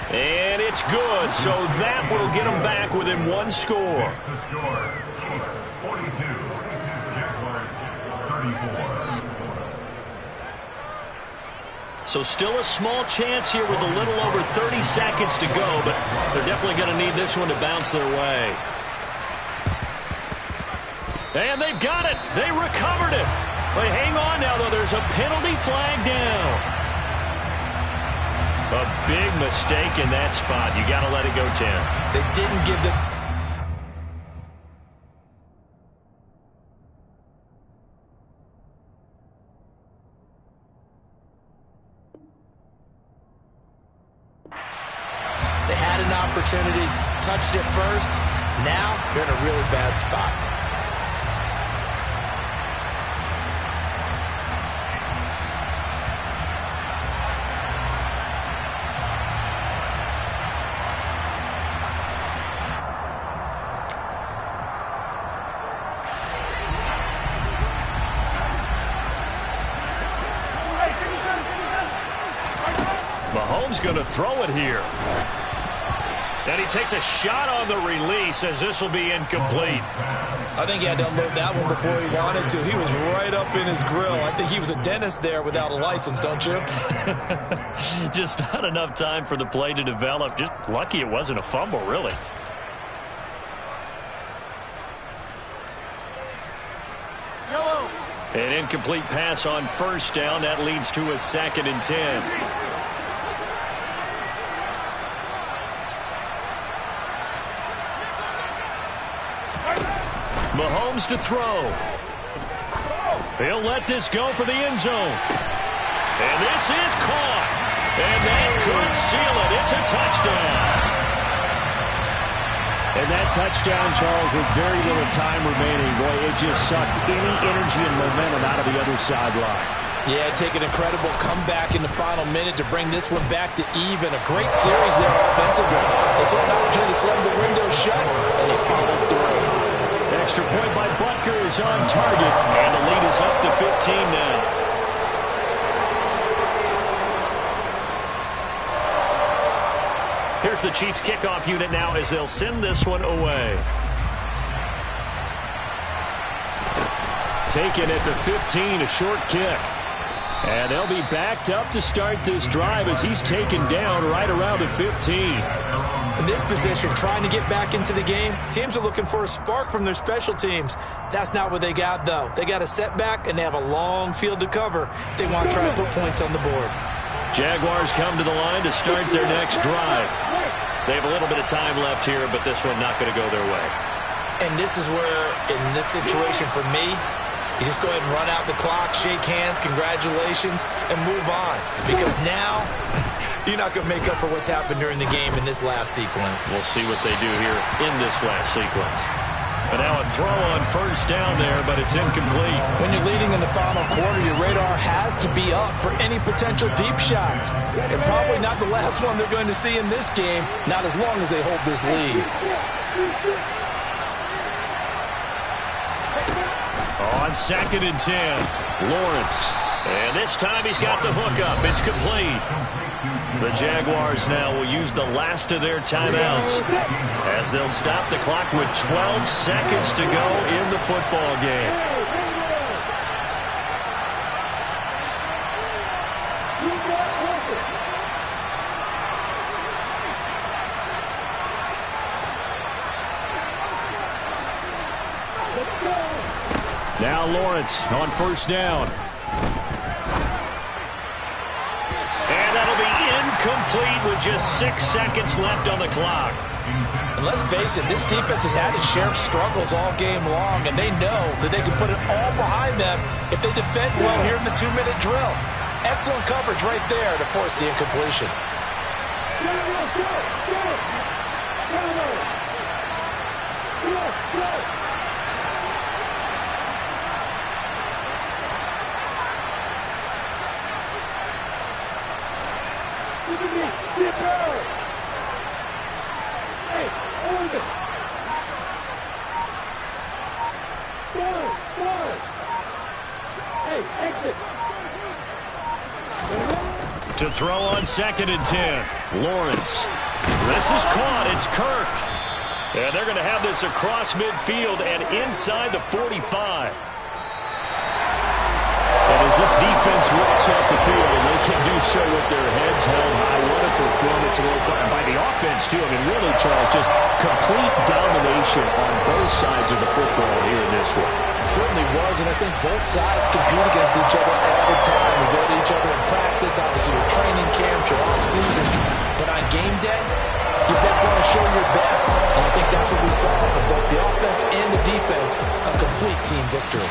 And it's good, so that will get them back within one score. The score, Chiefs 42, Jaguars 34. So still a small chance here with a little over 30 seconds to go, but they're definitely going to need this one to bounce their way. And they've got it. They recovered it. But hang on now, though. There's a penalty flag down. A big mistake in that spot. You got to let it go, Tim. They didn't give the... They had an opportunity, touched it first. Now they're in a really bad spot. Mahomes going to throw it here. And he takes a shot on the release as this will be incomplete. I think he had to unload that one before he wanted to. He was right up in his grill. I think he was a dentist there without a license, don't you? Just not enough time for the play to develop. Just lucky it wasn't a fumble, really. An incomplete pass on first down. That leads to a 2nd and 10. Mahomes to throw. He'll let this go for the end zone. And this is caught. And that could seal it. It's a touchdown. And that touchdown, Charles, with very little time remaining, boy, it just sucked any energy and momentum out of the other sideline. Yeah, take an incredible comeback in the final minute to bring this one back to even. A great series there offensively. They saw an opportunity to slam the window shut, and they followed through. Extra point by Butker is on target. And the lead is up to 15 now. Here's the Chiefs kickoff unit now as they'll send this one away. Taken at the 15, a short kick. And they'll be backed up to start this drive as he's taken down right around the 15. In this position, trying to get back into the game, teams are looking for a spark from their special teams. That's not what they got, though. They got a setback, and they have a long field to cover if they want to try and put points on the board. Jaguars come to the line to start their next drive. They have a little bit of time left here, but this one not going to go their way. And this is where, in this situation for me, you just go ahead and run out the clock, shake hands, congratulations, and move on. Because now, you're not going to make up for what's happened during the game in this last sequence. We'll see what they do here in this last sequence. But now a throw on first down there, but it's incomplete. When you're leading in the final quarter, your radar has to be up for any potential deep shots. And probably not the last one they're going to see in this game, not as long as they hold this lead. On 2nd and 10, Lawrence. And this time he's got the hook up. It's complete. The Jaguars now will use the last of their timeouts as they'll stop the clock with 12 seconds to go in the football game. Now Lawrence on first down. And that'll be incomplete with just 6 seconds left on the clock. And let's face it, this defense has had its share of struggles all game long, and they know that they can put it all behind them if they defend well here in the 2-minute drill. Excellent coverage right there to force the incompletion. To throw on 2nd and 10. Lawrence. This is caught. It's Kirk. And they're going to have this across midfield and inside the 45. And as this defense walks off the field, and they can do so with their heads held high. What a performance by the offense, too. I mean, really, Charles, just complete domination on both sides of the football here in this one. It certainly was, and I think both sides compete against each other all the time. We go to each other in practice, obviously your training camps, your off-season. But on game day, you both want to show your best. And I think that's what we saw from both the offense and the defense, a complete team victory.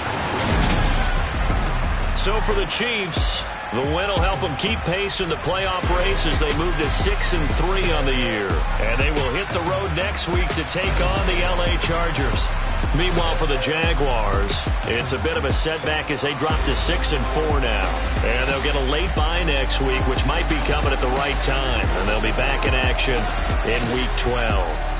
So for the Chiefs, the win will help them keep pace in the playoff race as they move to 6-3 on the year. And they will hit the road next week to take on the LA Chargers. Meanwhile, for the Jaguars, it's a bit of a setback as they drop to 6-4 now. And they'll get a late bye next week, which might be coming at the right time. And they'll be back in action in Week 12.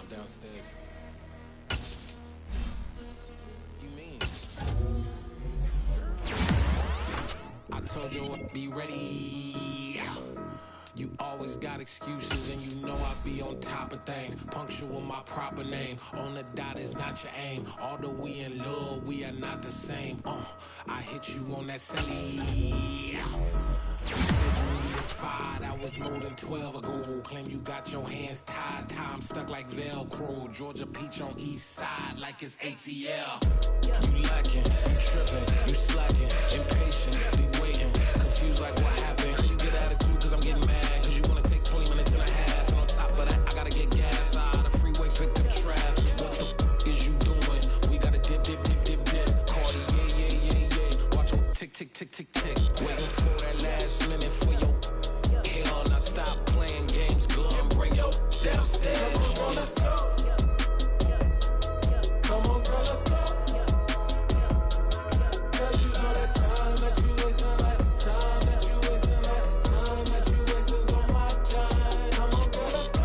downstairs. You mean? I told you I'd be ready. You always got excuses and you know I be on top of things. Punctual my proper name. On the dot is not your aim. Although we in love, we are not the same. I hit you on that silly. You said you needed 5, that was more than 12 ago. Claim you got your hands tied, time stuck like Velcro. Georgia Peach on east side like it's ATL. You lacking, you tripping, you slacking, impatient, be waiting, confused like what happened. You get attitude cause I'm getting mad. Cause you wanna take 20 minutes and a half. And on top of that, I gotta get gas out of the freeway, pick up traffic. What the f is you doing? We gotta dip, dip, dip, dip, dip. Cardi, yeah. Watch your tick, tick, tick, tick, tick. Waiting for that last minute for your hell. Now stop playing games, go and bring your downstairs. Come on, girl, let's go. Come on, girl, let's go. Cause you know that time that you wasting, like time that you wasting, like time that you wasting on my time. Come on, girl, let's go.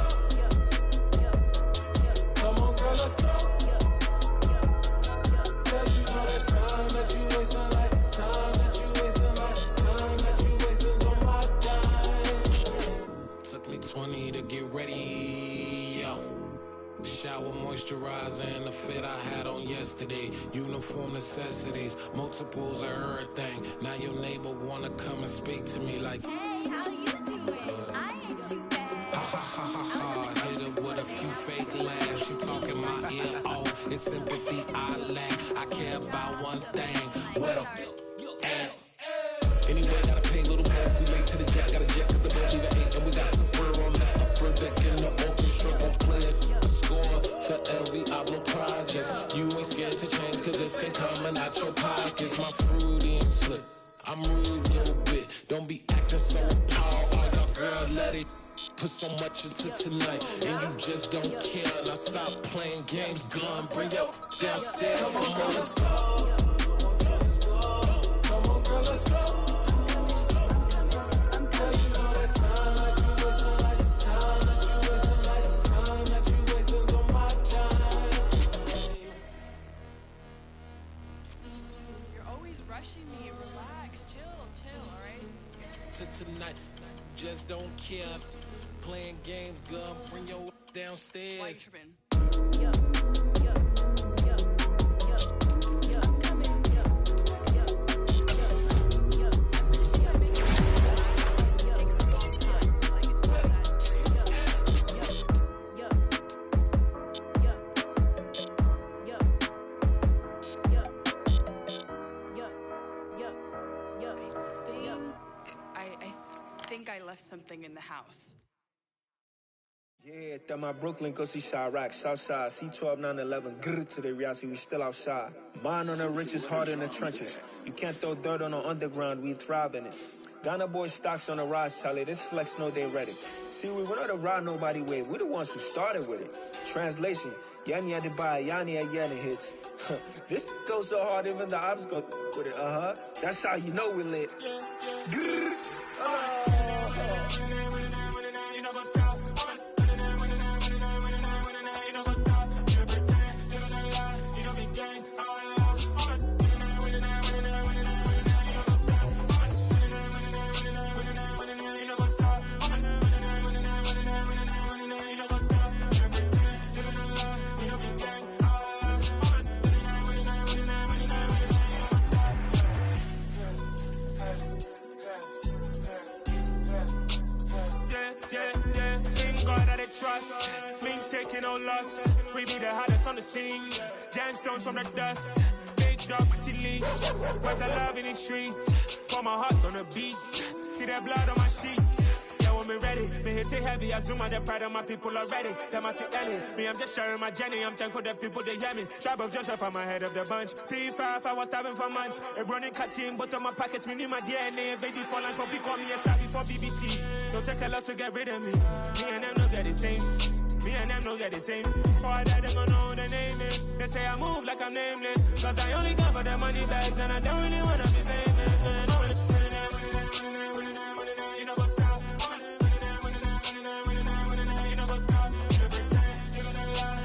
Come on, girl, let's go. Cause you know that time that you wasting, like time that you wasting, like time that you wasting on my time. Took me 20 to get ready, yo. Shower moisturizer and the fit I had on yesterday. Uniform necessities, multiples of everything. Now your neighbor wanna come and speak to me like, Hey, how you doing? I ain't too bad. ha ha ha ha ha. Hit her with a few fake laughs. She talking my ear off. It's sympathy I lack. I care about one thing. Well, anyway, gotta pay a little more. We late to the jet, gotta jet cause the boat leave at 8. And we got some fur on that upper deck in the orchestra. Gon' play it. Score for LV Ablo project. You ain't scared to change cause it's ain't coming out your pockets. My fruity and slip. I'm rude a little bit. Don't be acting so appalled. Oh, y'all girl, let it put so much into tonight. And you just don't care. Now stop playing games. Gun, bring your downstairs. Come on, girl, let's go. Come on, girl, let's go. Rushing me, relax, chill, alright? To tonight, just don't care. Playing games, girl, bring your downstairs. Why you tripping? I left something in the house. Yeah, that my Brooklyn, cause he Chirac, Southside, C12, 911, grrr to the Riasi, we still outside. Mine on the riches, hard in the trenches. You can't throw dirt on the underground, we thrive in it. Ghana boys stocks on the rise, Charlie, this flex know they ready. See, we not to ride nobody way, we the ones who started with it. Translation, Yani had to buy, Yani had Yanni hits. This goes so hard, even the ops go with it, That's how you know we lit. Grrr, trust, me taking no loss. We be the hottest on the scene. Gemstones from the dust. Big dog, pretty leash. Where's the love in the streets? Pour my heart on the beat. See that blood on my sheets. Yeah, when we ready, me hit it heavy. I zoom out the pride of my people already. Them I see Ellie. Me, I'm just sharing my journey. I'm thankful that people they hear me. Tribe of Joseph, I'm ahead of the bunch. P5, I was starving for months. A running cut in, but on my pockets, me need my DNA. Baby for lunch, but we call me a star before BBC. Don't take a lot to get rid of me. Me and them don't get the same. Me and them don't get the same. Boy, that they gonna know who the name is. They say I move like I'm nameless. Cause I only come for the money bags and I don't really wanna be famous, man. You know what's up? You know what's up?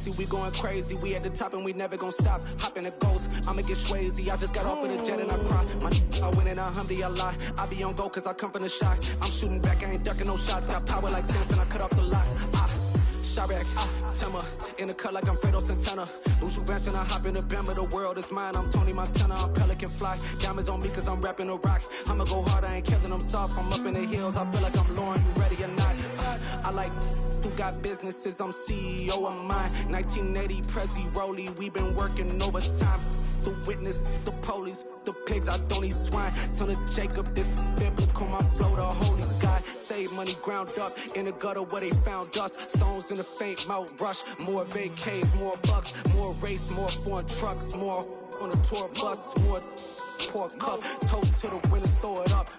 lazy, we going crazy. We at the top and we never gonna stop. Hop in the ghost, I'ma get Swayze. I just got off of the jet and I cry. I win in a Humvee, I lie. I be on go cause I come from the shot. I'm shooting back, I ain't ducking no shots. Got power like Samson, I cut off the locks. Chirac, Timmer, in the cut like I'm Fredo Santana. Buju Banton, I hop in the Bama, the world is mine. I'm Tony Montana, I'm Pelican Fly. Diamonds on me cause I'm rapping a rock. I'ma go hard, I ain't killing them soft. I'm up in the hills, I feel like I'm Lauren, you ready or not? I like who got businesses, I'm CEO of mine. 1980, Prezi Rolly, we been working overtime. The witness, the police, the pigs, I don't eat swine. Son of Jacob, this biblical, my flow, the holy God. Save money ground up in the gutter where they found us. Stones in the faint mouth rush. More vacays, more bucks, more race, more foreign trucks, more on a tour bus, more pour cup. Toast to the winners, throw it up.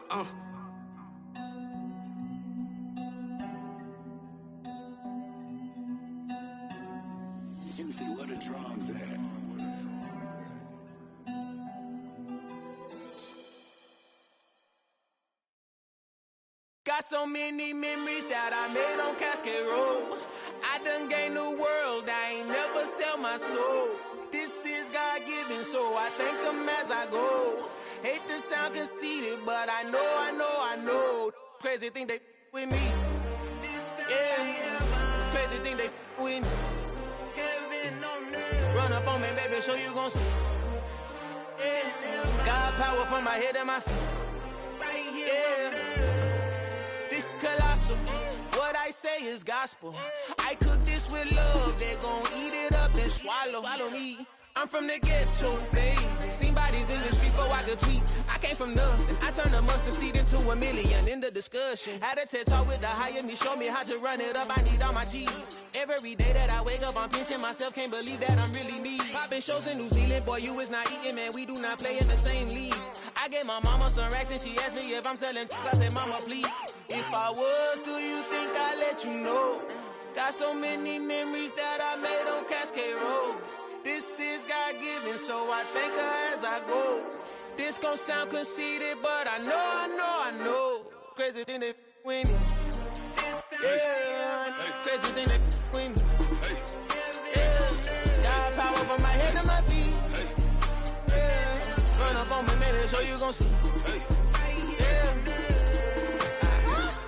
Juicy, what a drums at. Got so many memories that I made on Cascade Road. I done gained the world, I ain't never sell my soul. This is God-given, so I thank him as I go. Hate to sound conceited, but I know. Crazy thing they with me. Yeah, crazy thing they with me. Run up on me, baby, so you gon' see. Yeah, got power from my head and my feet. Yeah. Colossal, what I say is gospel. I cook this with love, they gon' eat it up and swallow me. I'm from the ghetto, babe. Seen bodies in the street before I could tweet. I came from nothing, I turned a mustard seed into a million. In the discussion, had a TED talk with the higher me, show me how to run it up. I need all my cheese. Every day that I wake up, I'm pinching myself, can't believe that I'm really me. Popping shows in New Zealand, boy, you is not eating, man. We do not play in the same league. I gave my mama some racks and she asked me if I'm selling. I said, mama, please. If I was, do you think I'd let you know? Got so many memories that I made on Cascade Road. This is God-given, so I thank her as I go. This gon' sound conceited, but I know. Crazy thing they with me. Yeah, crazy thing they with me. Yeah, got power from my head to my feet. Yeah, run up on me, maybe, so you gon' see. Yeah.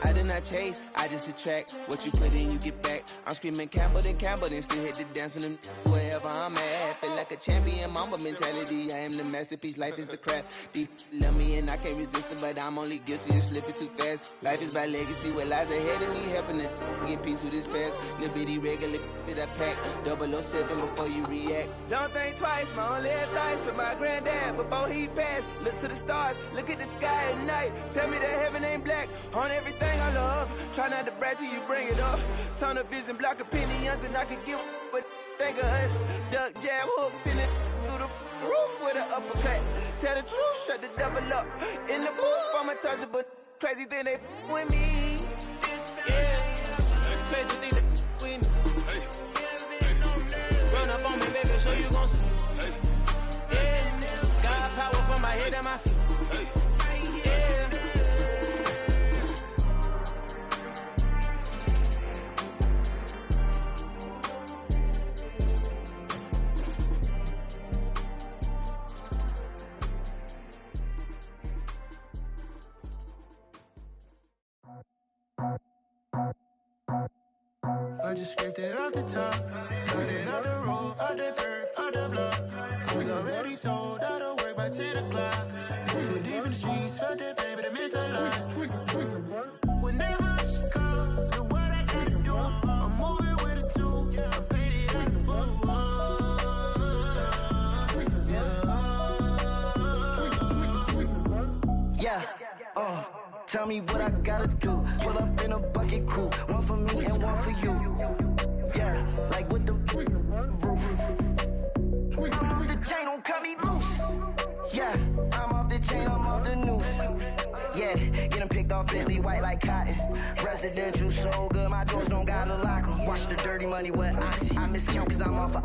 I did not chase, I just attract. What you put in, you get back. I'm screaming Campbell, then still hit the dance and them wherever I'm at. Feel like a champion, mamba mentality. I am the masterpiece, life is the crap. These love me and I can't resist it, but I'm only guilty of slipping too fast. Life is by legacy, what lies ahead of me, helping to get peace with this past. Little bitty regular that I pack, 007 before you react. Don't think twice, my only advice for my granddad before he passed. Look to the stars, look at the sky at night. Tell me that heaven ain't black on everything I love. Try not to brag till you bring it up. Tunnel vision, block opinions, and I could give but think of us. Duck jab hooks in it through the roof with an uppercut. Tell the truth, shut the devil up. In the booth, I'm untouchable. Crazy thing they with me. Yeah, crazy thing they with me. Run up on me, baby, so you gon' see. Yeah, got power from my head and my feet. I just scraped it off the top, cut it out the road, out the curve, out the block. Was already sold, out of work by 10 o'clock. Too deep in the streets, felt that pain, but it meant a lot. Whenever she calls, know what I gotta do. I'm moving with a two, I paid it out the boat. Yeah, tell me what I gotta do. Pull up in a bucket coupe, one for me and one for you. Yeah, like with the roof. I'm off the chain, don't cut me loose. Yeah, I'm off the chain, I'm off the noose. Yeah, get them picked off Bentley, white like cotton. Residential so good, my doors don't gotta lock them. Watch the dirty money with oxy. I miscount cause I'm off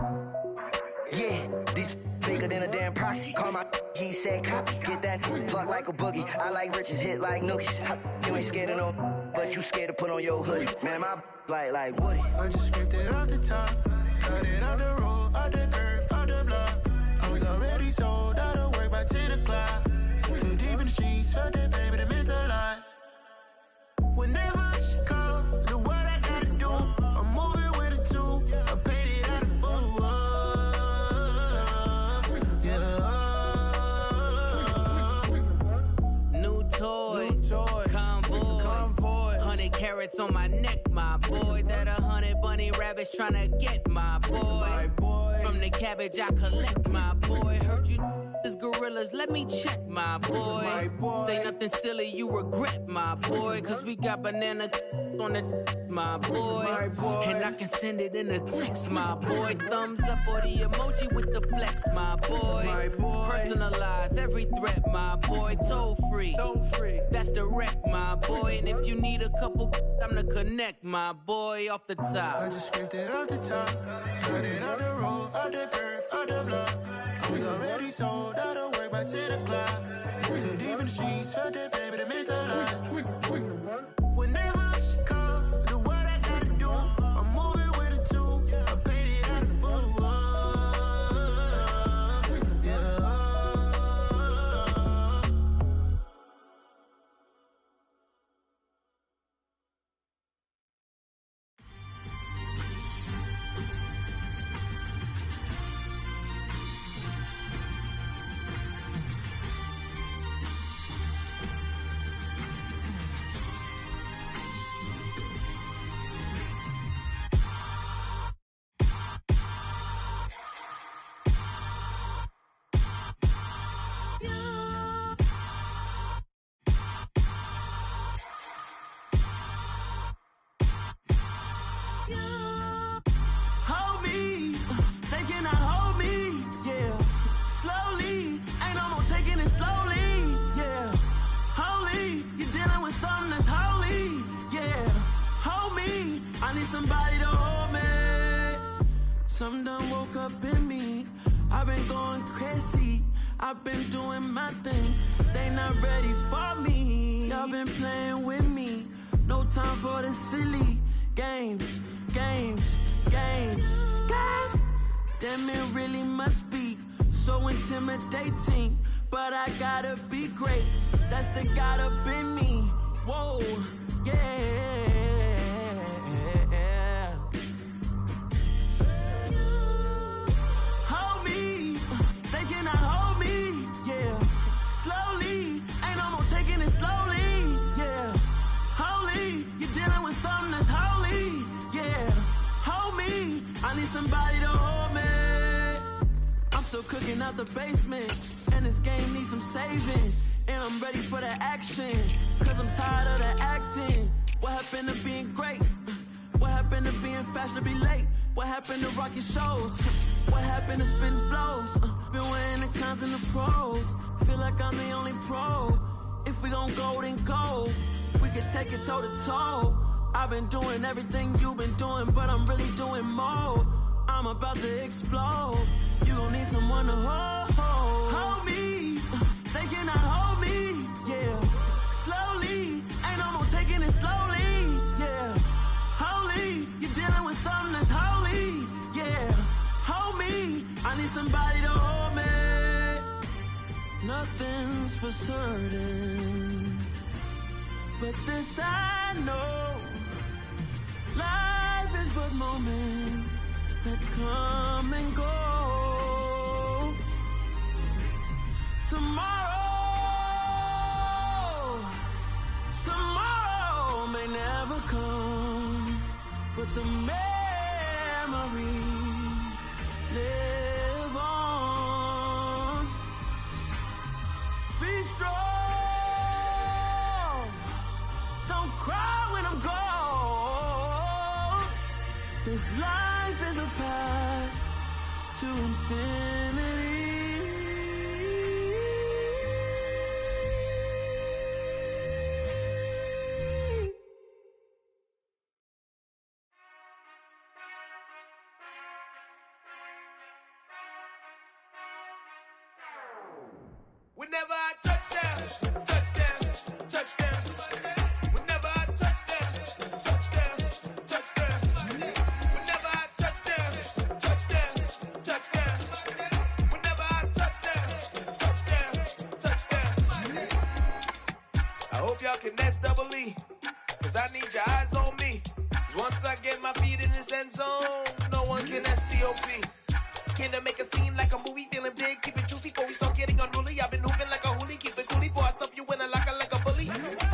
yeah, these bigger than a damn proxy. Call my he said copy. Get that plug like a boogie. I like riches, hit like nookies. You ain't scared of no, but you scared to put on your hoodie. Man, my like Woody. I just scraped it off the top, Cut it on the road, on the curve, on the block. I was already sold out of work by 10 o'clock. Too deep in the streets, felt that baby, that meant a lot. Whenever she calls, do what I gotta do. I'm moving with a two, I paid it out of full. Yeah. New toys, convoys, 100 carats on my neck, my boy. That 100 bunny rabbits tryna get my boy. From the cabbage I collect, my boy. Heard you is gorillas, let me check, my boy. Say nothing silly, you regret, my boy. Cause we got banana on the my boy. And I can send it in a text, my boy. Thumbs up or the emoji with the flex, my boy. Personalize every threat, my boy. Toll free, that's direct, my boy. And if you need a couple, I'm the connect, my boy. Off the top, I just scraped it off the top. Cut it on the road, on the curve, on the block. I was already sold out of work by 10 o'clock. Too deep in the streets, felt that baby, that meant a lot. Whenever she calls, do what I gotta do. I'm moving with a two, I paid it out of full. Yeah. hold me, they cannot hold me, yeah. Slowly, ain't no more taking it slowly, yeah. Holy, you're dealing with something that's holy, yeah. Hold me, I need somebody to hold me. Something done woke up in me, I've been going crazy, I've been doing my thing, they not ready for me. Y'all been playing with me, no time for the silly games. Damn, it really must be so intimidating. But I gotta be great, that's the God up in me. Whoa, yeah. Hold me, they cannot hold me, yeah. Slowly, ain't no more taking it slowly, yeah. Holy, you're dealing with something that's holy, yeah. Hold me, I need somebody to hold me. I'm still cooking out the basement, and this game needs some saving. And I'm ready for the action, cause I'm tired of the acting. What happened to being great? What happened to being fashionably late? What happened to rocking shows? What happened to spitting flows? Been wearing the cons and the pros. Feel like I'm the only pro. If we gon' go, then go. We can take it toe to toe. I've been doing everything you've been doing, but I'm really doing more. I'm about to explode. You gon' need someone to hold. Hold me, they cannot hold me, yeah. Slowly, ain't no more taking it slowly, yeah. Holy, you're dealing with something that's holy, yeah. Hold me, I need somebody to hold me. Nothing's for certain, but this I know. Life is but moments that come and go. Tomorrow may never come, but the memories live on. Be strong, don't cry when I'm gone. This life is a path to infinity. Whenever I touch down, touchdown, touchdown. Whenever I touch down, touchdown, touchdown. Whenever I touch down, y'all can nest double E. Cause I need your eyes on me. Once I get my feet in this end zone, no one can STOP. Can I make a scene like a movie, feeling big, keep it juicy before we start getting unruly. I've been hooping like a hoolie, keep it coolie before I stuff you in a locker like a bully.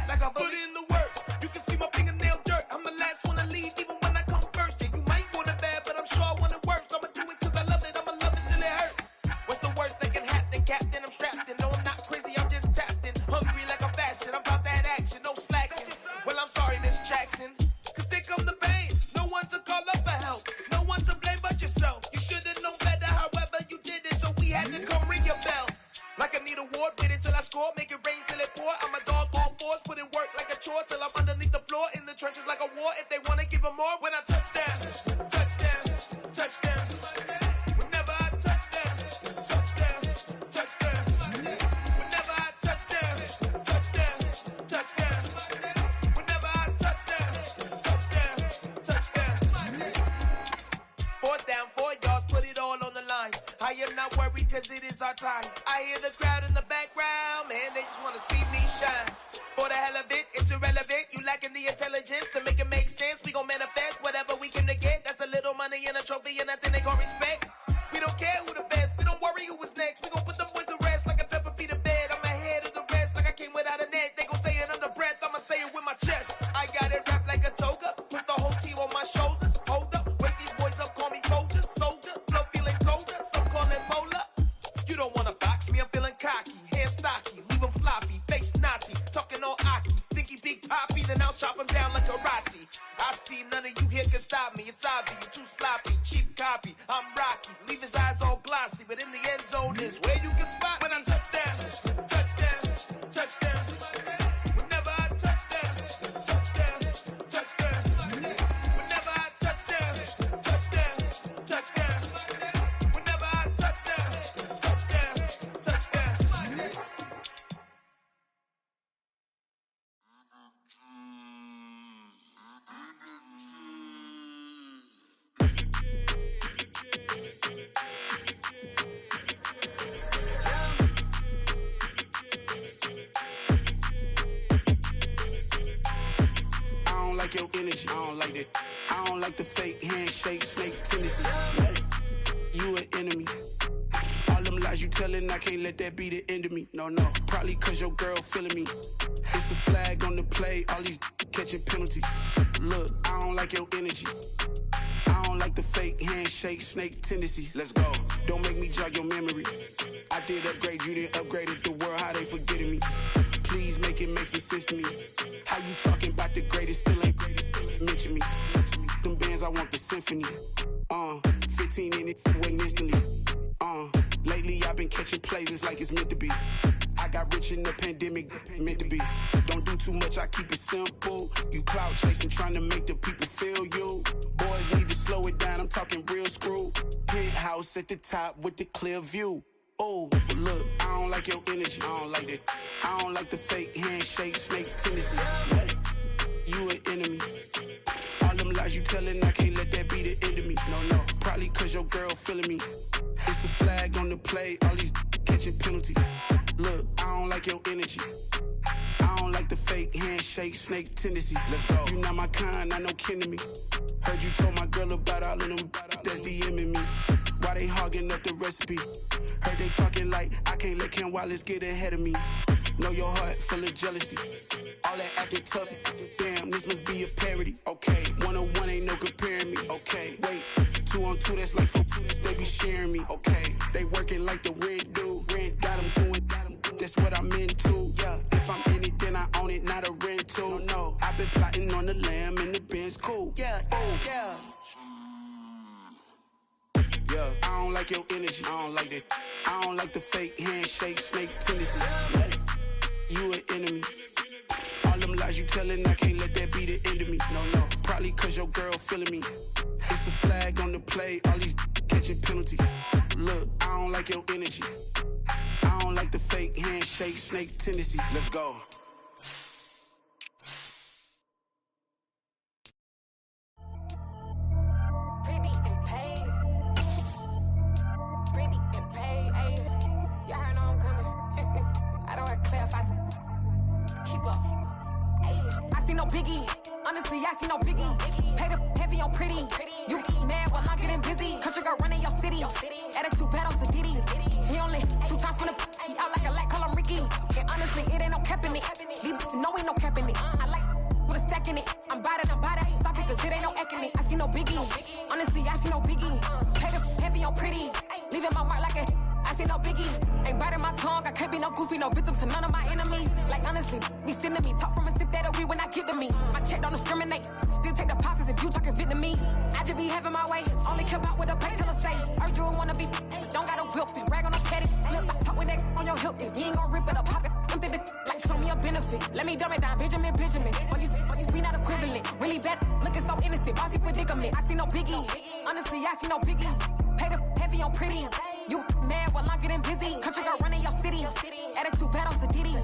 Like a bully. Put in the work, you can see my fingernail dirt. I'm the last one to leave, even when I come first. Yeah, you might want it bad, but I'm sure I want it worse. I'ma do it cause I love it, I'ma love it till it hurts. What's the worst that can happen, Captain? I'm strapped in, no I'm not crazy, I'm just tapped in. Hungry like a fashion, I'm about that action, no slacking. Well, I'm sorry, Miss Jackson, cause here come the pain. No one to call up for help, no one to blame but yourself. You should've known better, however you did it, so we had to come ring your bell. Like I need a ward, wait until I score, make it rain till it pour. I'm a dog on force, put in work like a chore till I'm underneath the floor, in the trenches like a war. If they wanna give them more, when I touch down, touchdown, touchdown. Whenever I touch down, touchdown, touchdown. Whenever I touch down, touchdown, touchdown. Whenever I touch down, touchdown, touchdown. 4th down, 4 yards, put it all on the line. I am not worried cause it is our time. I hear the crowd in the background, man, they just wanna see me shine. For the hell of it, it's irrelevant. You lacking the intelligence to make it make sense. We gon' manifest whatever we came to get. That's a little money and a trophy and nothing they gon' respect. We don't care who the best, we don't worry who is next. We gon' put them boys to rest like a 10 feet of bed. I'm ahead of the rest like I came without a net. They gon' say it under breath, I'ma say it with my chest. I got it wrapped like a toga, put the whole team on my shoulders. Hold up, wake these boys up, call me Folger, soldier. Flow feeling colder, some call it polar. You don't wanna box me, I'm feeling cocky. Hair stocky, leave him floppy, face naughty. Talking all aki, think he big poppy, then I'll chop him down like karate. I see none of you here can stop me. It's obvious, you too sloppy, cheap copy. I'm Rocky, leave his eyes all glossy, but in the end zone is where you can spot when I touch down, touchdown, touchdown. Whenever I touch down, touchdown, touchdown. Whenever I touch down, touchdown, touchdown. Whenever I touch down, touchdown, touchdown. I don't like your energy, I don't like that. I don't like the fake handshake, snake tendency. You an enemy. All them lies you telling, I can't let that be the end of me. No, probably cause your girl feeling me. It's a flag on the play, all these catching penalties. Look, I don't like your energy. I don't like the fake handshake, snake tendency. Let's go. Don't make me jog your memory. I did upgrade, you didn't upgrade it. The world, how they forgetting me. Please make it make some sense to me. How you talking about the greatest, still ain't greatest, mention me. Them bands, I want the symphony. 15 in it, went instantly. Lately I've been catching plays, it's like it's meant to be. I got rich in the pandemic, meant to be. Don't do too much, I keep it simple. You clout chasing, trying to make the people feel you. Boys need to slow it down, I'm talking real screw. Penthouse at the top with the clear view. Oh, look, I don't like your energy, I don't like that. I don't like the fake handshake, snake tendency. You an enemy. All them lies you telling, I can't let that be the end of me. No, probably cause your girl feeling me. It's a flag on the play, all these catching penalties. Look, I don't like your energy. I don't like the fake handshake, snake tendency. Let's go. You not my kind, I know kin to me. Heard you told my girl about all of them that's DMing me. Why they hogging up the recipe? Heard they talking like I can't let Ken Wallace get ahead of me. Know your heart full of jealousy. All that acting tough, damn, this must be a parody. Okay, 1-on-1 ain't no comparing me. Okay, wait, 2-on-2, that's like 4, they be sharing me. Okay, they working like the rent do. Rent got them doing, that's what I'm into. Yeah, if I'm in it, then I own it, not a rental. No, I've been plotting on the lamb and the Benz cool. Yeah, oh, yeah. Yeah, I don't like your energy, I don't like that. I don't like the fake handshake, snake tendency. You an enemy. All them lies you telling, I can't let that be the end of me. No, probably cause your girl feeling me. It's a flag on the play, all these catching penalties. Look, I don't like your energy. I don't like the fake handshake, snake tendency. Let's go. Pretty and paid. Pretty and paid, ayy. Y'all heard know I'm coming. I don't want to clarify. Keep up. see no biggie. Honestly, I see no biggie. Pay the heavy on pretty. You mad while I'm getting busy. Country girl running your city. Attitude bad on Sadiddy. He only 2 times from the he out like a light, call him Ricky. And honestly, it ain't no cap in it. These know ain't no cap in it. I like with a stack in it. I'm bad. Stop it, cause it ain't no eck in it. I see no biggie. Honestly, I see no biggie. Pay the heavy on pretty. Leaving my mark like a I see no biggie. Ain't biting my tongue. I can't be no goofy, no victim to none of my enemies. Like honestly, be sending me talk from a stick that'll be when I get to me. My check don't discriminate. Still take deposits if you talking Vietnamese. I just be having my way. Only care about what the pay tell her say. Heard you wanna be, don't got no whip and brag on no petty. Let's not talk with that on your hip. If you ain't gon' rip it up, pop it. I'm thinking like show me a benefit. Let me dumb it down, Benjamin. When you we not equivalent. Really bad, looking so innocent. Bossy predicament. I see no biggie. Honestly, I see no biggie. Pay the heavy on pretty. You mad while I'm getting busy. Country girl running your city. Attitude bad on Sadiddy.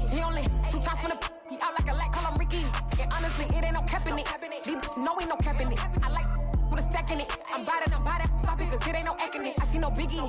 He only 2 times from the he out like a light, call him Ricky. And honestly, it ain't no cap in it. These know ain't no cap in it. I like with a stack in it. I'm bad. Stop it, cause it ain't no eck in it. I see no biggie.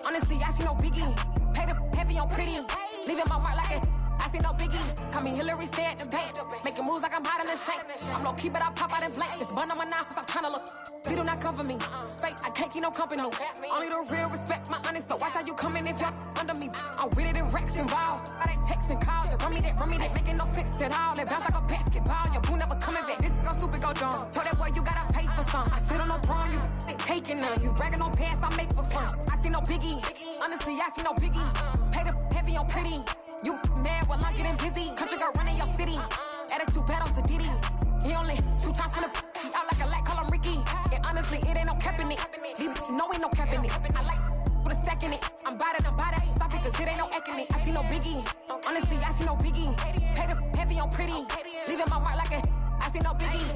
Honestly, I see no biggie. Pay the heavy on pretty. Leaving my mark like a I see no biggie. Call me Hillary, stay at the bank. Making moves like I'm hiding in shape. I'm low key, but I pop out in blank. It's bun on my knife, stop trying to look. They do not cover me. Fake, I can't keep no company. Only the real respect my honest. So watch how you coming if you're under me. I'm with it in Rex involved. I they texting calls. Just run me that. Making no sense at all. They bounce like a basketball. Your boo never coming back. This go stupid, go dumb. Told that boy you gotta pay for some. I sit on no throne, you they taking none. You bragging on pants, I make for fun. I see no biggie. Honestly, I see no biggie. Pay the heavy on pretty. You mad while I'm getting busy. Country girl running your city. Attitude bad on Sadiddy. He only 2 times from the he out like a light, call him Ricky. And honestly, it ain't no cap in it. These know ain't no cap in it. I like with a stack in it. I'm bad. Stop it, cause it ain't no eck in it. I see no biggie. Honestly, I see no biggie. Pay the heavy on pretty. Leaving my mark like a I see no biggie.